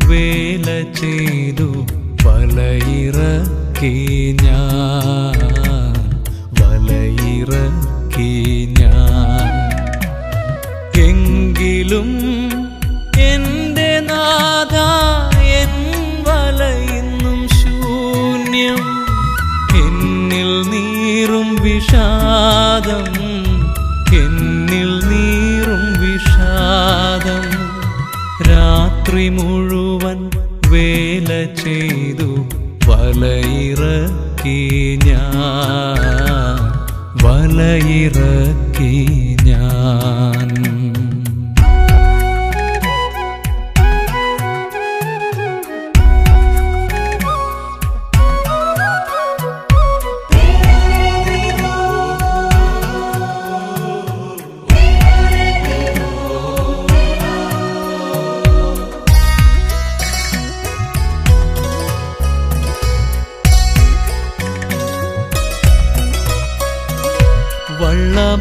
വേല ചെയ്തു വലയിറക്കി ഞാൻ, വലയിറക്കി ഞാൻ. എങ്കിലും എൻ്റെ നാഥ എൻ വല ഇന്നും ശൂന്യം. എന്നിൽ നീറും വിഷാദം, എന്നിൽ നീറും വിഷാദം. രാത്രി മുഴുവൻ വേല ചെയ്തു വലയിറക്കി ഞാൻ, വലയിറക്കി ഞാൻ.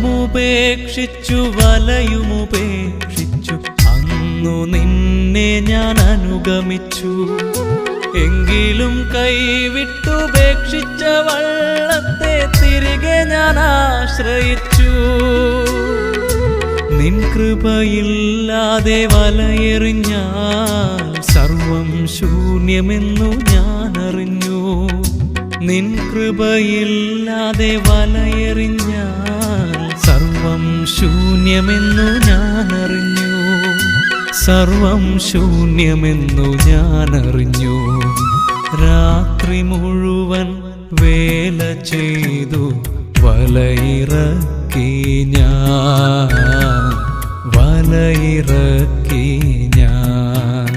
വള്ളമുപേക്ഷിച്ചു വലയുമുപേക്ഷിച്ചു അന്നു നിന്നെ ഞാൻ അനുഗമിച്ചു. എങ്കിലും കൈവിട്ടുപേക്ഷിച്ച വള്ളത്തെ തിരികെ ഞാൻ ആശ്രയിച്ചു. നിൻ കൃപയില്ലാതെ വലയെറിഞ്ഞാൽ സർവം ശൂന്യമെന്നു ഞാൻ അറിഞ്ഞു. നിൻ കൃപയില്ലാതെ വലയെറിഞ്ഞാൽ സർവം ശൂന്യമെന്നു ഞാൻ അറിഞ്ഞു, സർവം ശൂന്യമെന്നു ഞാൻ അറിഞ്ഞു. രാത്രി മുഴുവൻ വേല ചെയ്തു വലയിറക്കി ഞാൻ, വലയിറക്കി ഞാൻ.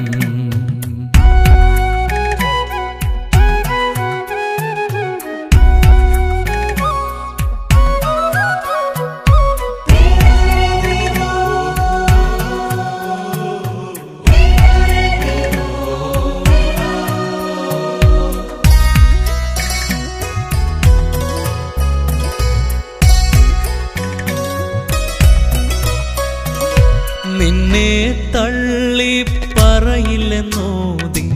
നിന്നെ തള്ളി പറയില്ലെന്നോതി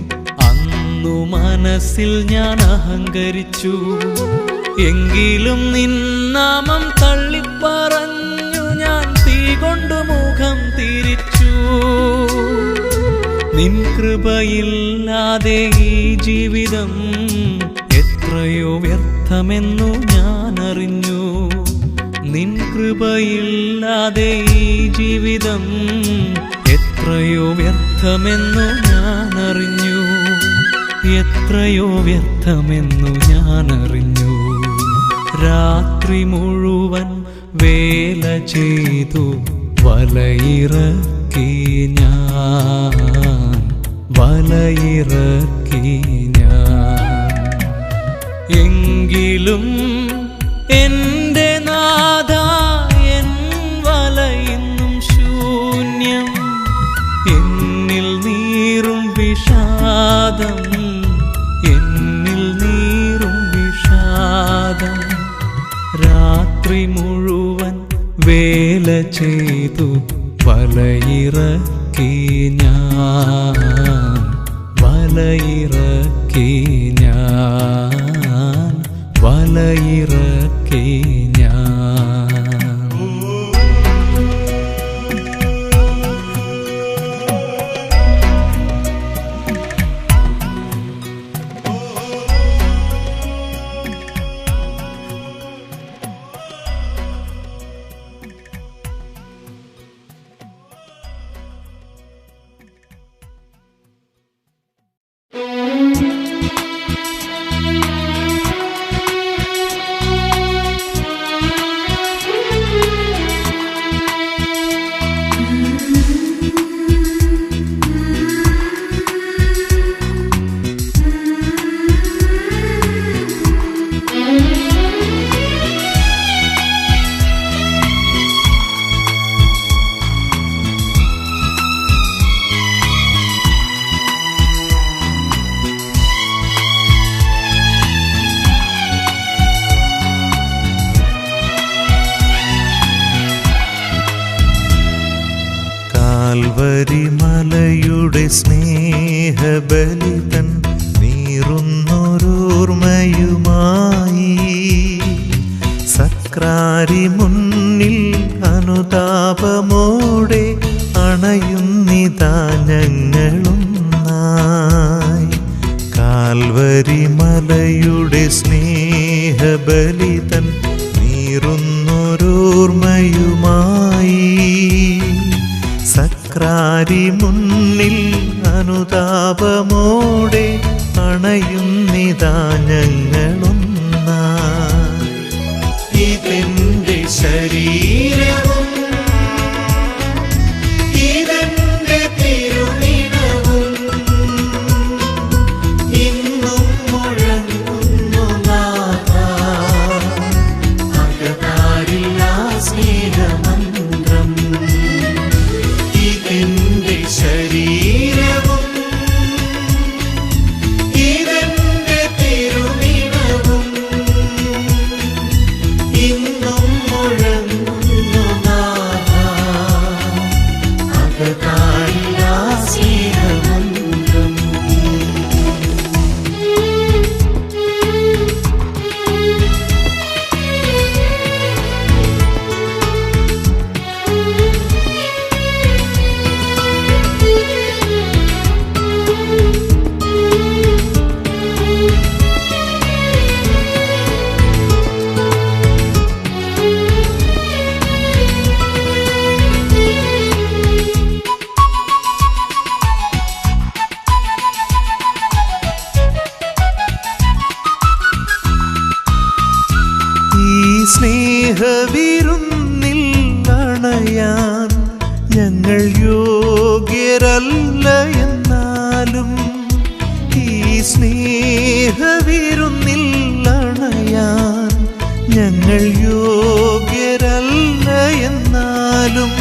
അന്നു മനസ്സിൽ ഞാൻ അഹങ്കരിച്ചു. എങ്കിലും നിൻ നാമം തള്ളിപ്പറഞ്ഞു ഞാൻ തീ കൊണ്ട് മുഖം തിരിച്ചു. നിൻ കൃപയില്ലാതെ ഈ ജീവിതം എത്രയോ വ്യർത്ഥമെന്നു ഞാൻ അറിഞ്ഞു. നിൻ കൃപയില്ലാതെ ഈ ജീവിതം എത്രയോ വ്യർത്ഥമെന്നു ഞാൻ അറിഞ്ഞു, എത്രയോ വ്യർത്ഥമെന്നു ഞാൻ അറിഞ്ഞു. രാത്രി മുഴുവൻ വേല ചെയ്തു വലയിറക്കി ഞാൻ, വലയിറക്കി ഞാൻ. എങ്കിലും എൻ്റെ നാഥ എൻ വല ഇന്നും ശൂന്യം. എന്നിൽ നീറും വിഷാദം, എന്നിൽ നീറും വിഷാദം. രാത്രി മുഴുവൻ വേല ചെയ്തു വലയിറക്കി ഞാൻ, വലയിറക്കി ഞാൻ, വലയിറക്കി ഞാൻ. സ്നേഹബലിതൻ നീറുന്നൊരോർമ്മയുമായി സക്രാരി മുന്നിൽ അനുതാപമോടെ അണയുന്നിതാ ഞങ്ങളൊന്നായി. കാൽവരി മലയുടെ സ്നേഹബലിതൻ നീറുന്നൊരോർമ്മയുമായി സക്രാരി മുന്നിൽ അനുതാപമോടെ അണയുന്നിതാ ഞങ്ങളൊന്നായി. ഇതെന്റെ ശരീരവും ഇതെന്റെ തിരുനിണവും ഇന്നും മുഴങ്ങുന്നു നാഥാ അകതാരില്ലാ സ്നേഹമന്ത്രം. ഇതെന്റെ ശരീരവും ഇതെന്റെ തിരുനിണവും ഇന്നും മുഴങ്ങുന്നു നാഥാ അകതാരില്ലാ സ്നേഹമന്ത്രം. ഈ സ്നേഹവിരുന്നിൽ അണയാൻ ഞങ്ങൾ യോഗ്യരല്ല എന്നാലും ഈ സ്നേഹവിരുന്നിൽ അണയാൻ ഞങ്ങൾ യോഗ്യരല്ല എന്നാലും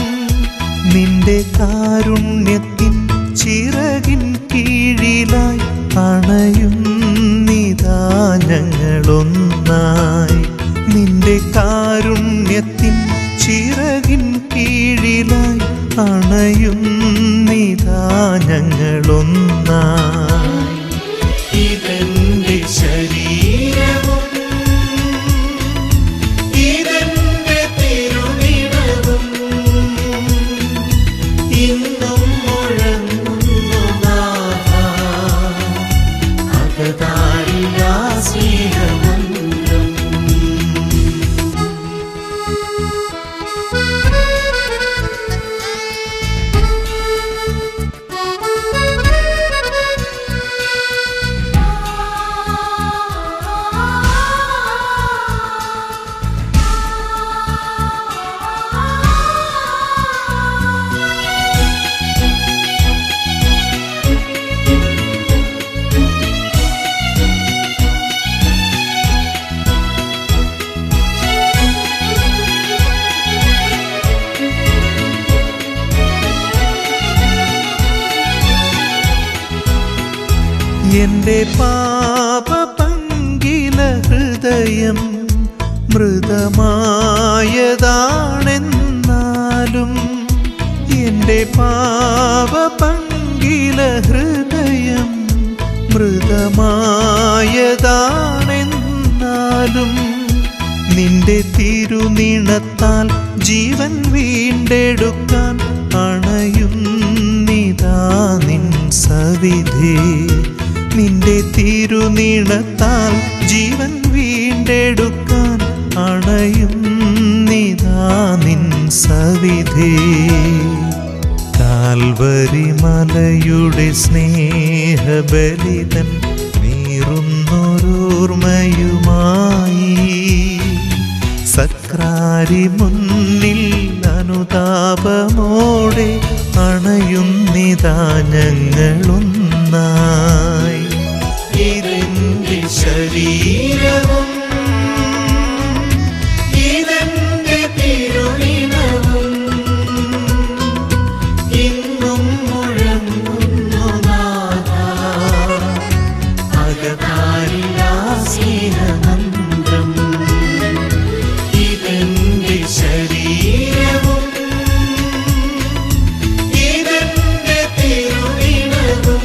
നിന്റെ കാരുണ്യത്തിൻ ചിറകിൻ കീഴിലായി അണയുന്നിതാ ഞങ്ങളൊന്നായി. നിന്റെ കാരുണ്യത്തിൻ ചിറകിൻ കീഴിലായി അണയുന്നിതാ ഞങ്ങളൊന്നായി. ഇതെന്റെ ശരീരവും ഇതെന്റെ തിരുനിണവും ഇന്നും മുഴങ്ങുന്നു നാഥാ അകതാരില്ലാ സ്നേഹമന്ത്രം. എന്റെ പാപപങ്കില ഹൃദയം മൃതമായതാണെന്നാലും എന്റെ പാപപങ്കില ഹൃദയം മൃതമായതാണെന്നാലും നിന്റെ തിരുനിണത്താൽ ജീവൻ വീണ്ടെടുക്കാൻ അണയുന്നിതാ നിൻ സവിധേ. നിന്റെ തിരുനിണത്താൽ ജീവൻ വീണ്ടെടുക്കാൻ അണയുന്നിതാ നിൻ സവിധേ. കാൽവരി മലയുടെ സ്നേഹബലിതൻ നീറുന്നൊരോർമ്മയുമായി സക്രാരി മുന്നിൽ അനുതാപമോടെ അണയുന്നിതാ ഞങ്ങളൊന്നായി. ഇതെന്റെ ശരീരവും ഇതെന്റെ തിരുനിണവും ഇന്നും മുഴങ്ങുന്നു നാഥാ അകതാരില്ലാ സ്നേഹമന്ത്രം. ഇതെന്റെ ശരീരവും ഇതെന്റെ തിരുനിണവും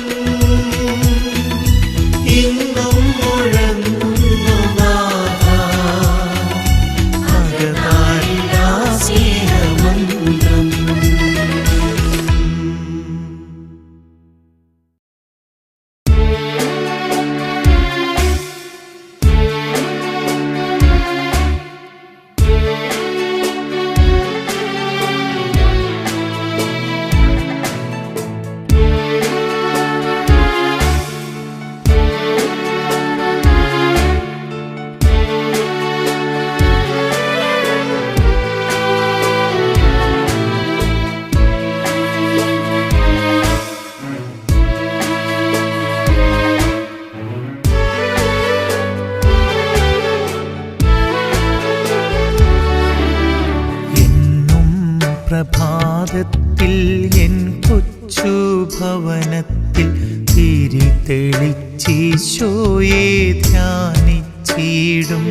തെളിച്ചീശോയെ ധ്യാനിച്ചിടും.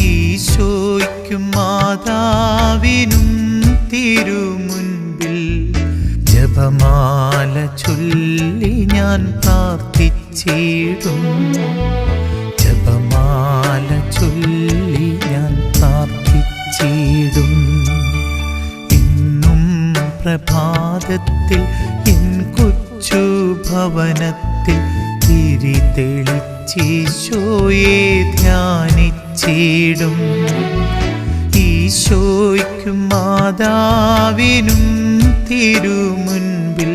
ഈശോയ്ക്കും മാതാവിനും തിരുമുൻപിൽ ജപമാല ചൊല്ലി ഞാൻ പ്രാർത്ഥിച്ചിടും. ജപമാല ചൊല്ലി ഞാൻ പ്രാർത്ഥിച്ചിടും. ഇന്നും പ്രഭാതത്തിൽ എൻ കൊച്ചു ഭവനത്തിൽ തിരി തെളിച്ചീശോയെ ധ്യാനിച്ചിടും. ഈശോയ്ക്കും മാതാവിനും തിരുമുൻപിൽ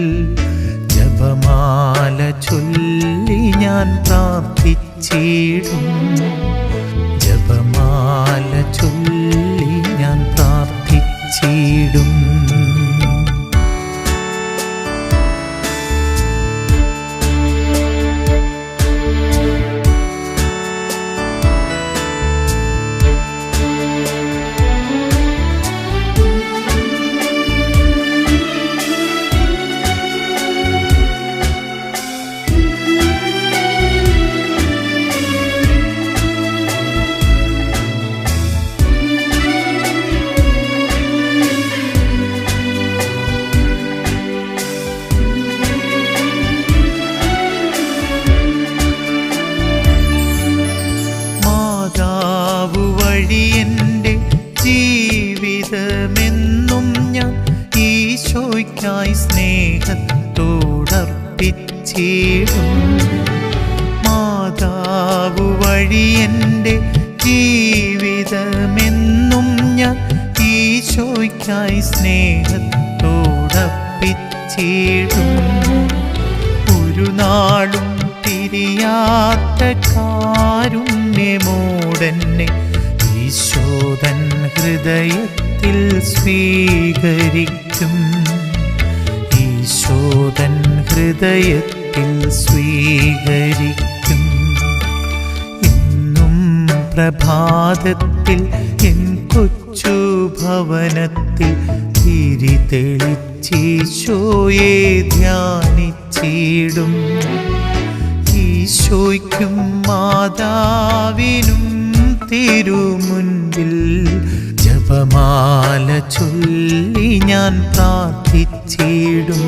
ജപമാല ചൊല്ലി ഞാൻ പ്രാർത്ഥിച്ചിടും. ജപമാല ചൊല്ലി ഞാൻ പ്രാർത്ഥിച്ചിടും. എൻ്റെ ജീവിതമെന്നും ഞാൻ ഈശോയ്ക്കായി സ്നേഹത്തോടർപ്പിച്ചിടും. മാതാവ് വഴി എൻ്റെ ജീവിതമെന്നും ഞാൻ ഈശോയ്ക്കായി സ്നേഹത്തോടർപ്പിച്ചിടും. ഒരു നാളും തിരിയാത്ത കാരുണ്യമോടെന്നെ ഈശോതൻ ഹൃദയത്തിൽ സ്വീകരിക്കും. ഈശോതൻ ഹൃദയത്തിൽ സ്വീകരിക്കും. ഇന്നും പ്രഭാതത്തിൽ എൻ കൊച്ചു ഭവനത്തിൽ തിരി തെളിച്ചീശോയെ ധ്യാനിച്ചിടും. ഈശോയ്ക്കും മാതാവിനും തിരുമുൻപിൽ ജപമാല ചൊല്ലി ഞാൻ പ്രാർത്ഥിച്ചിടും.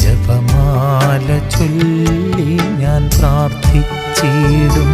ജപമാല ചൊല്ലി ഞാൻ പ്രാർത്ഥിച്ചിടും.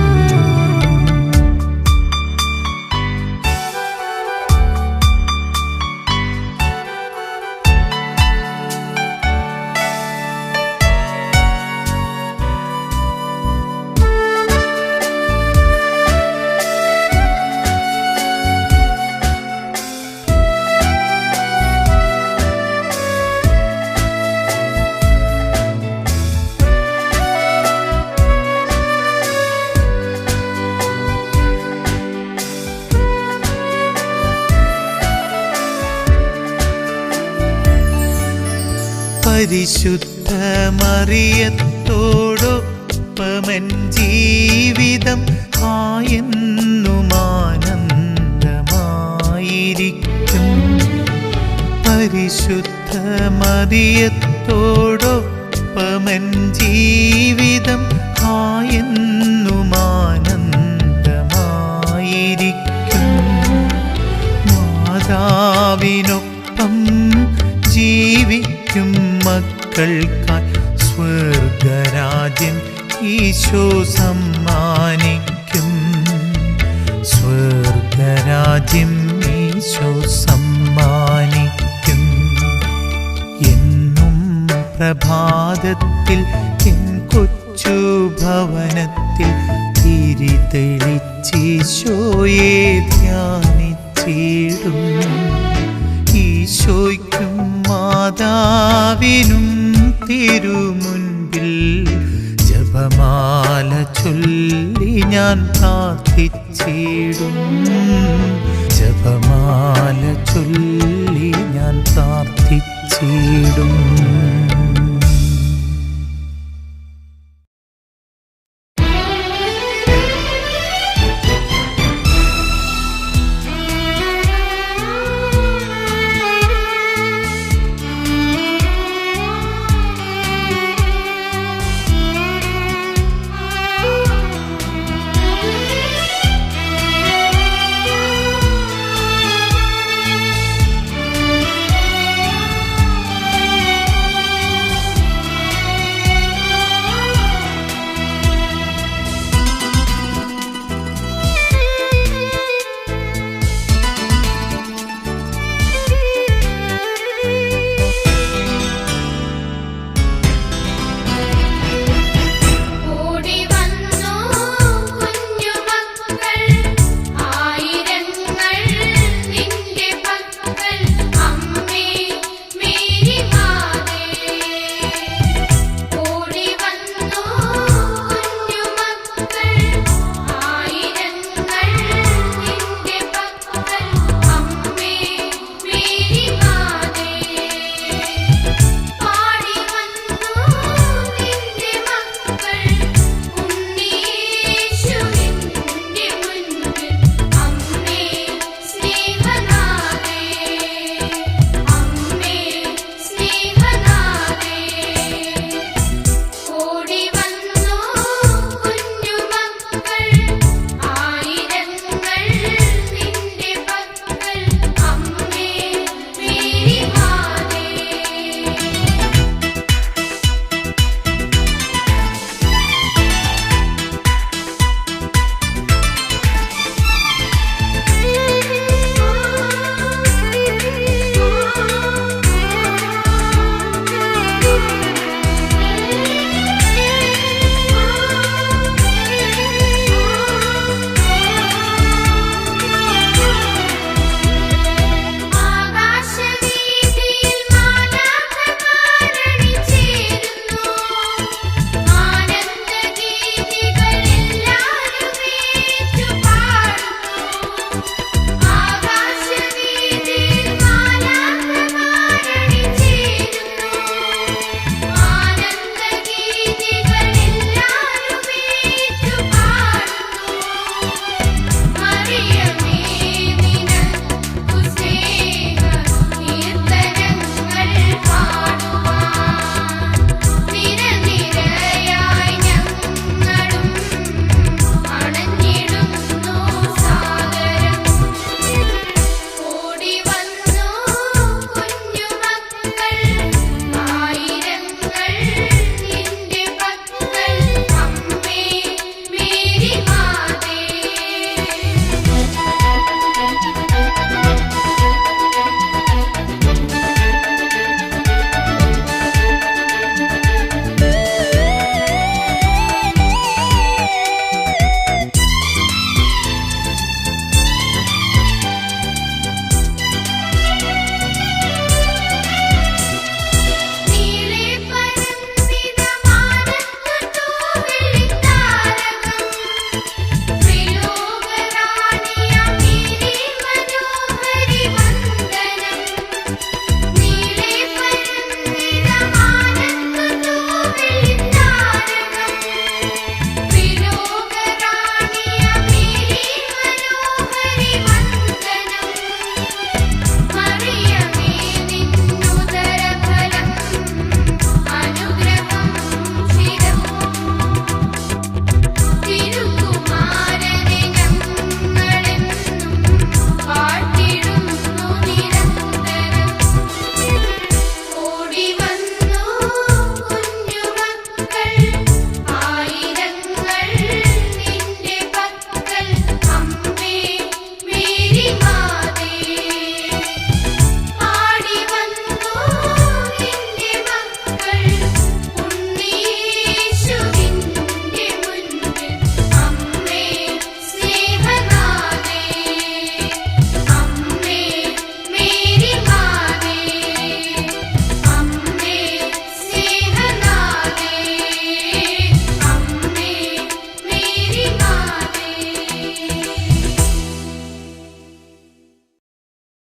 പരിശുദ്ധ മറിയത്തോടൊപ്പമൻ ജീവിതം എന്നും ആനന്ദമായിരിക്കും. പരിശുദ്ധ മറിയത്തോടൊപ്പമൻ ജീവിതം എന്നും ആനന്ദമായിരിക്കും. മാതാവിനൊപ്പം ജീവിക്കും മക്കൾക്കായി സ്വർഗരാജ്യം ഈശോ സമ്മാനിക്കും. സ്വർഗരാജ്യം ഈശോ സമ്മാനിക്കും. എന്നും പ്രഭാതത്തിൽ എൻ കൊച്ചു ഭവനത്തിൽ തിരി തെളിച്ചീശോയെ ധ്യാനിച്ചിടും. ഈശോയ്ക്കും മാതാവിനും തിരുമുൻപിൽ ജപമാല ചൊല്ലി ഞാൻ പ്രാർത്ഥിച്ചിടും. ജപമാല ചൊല്ലി ഞാൻ പ്രാർത്ഥിച്ചിടും.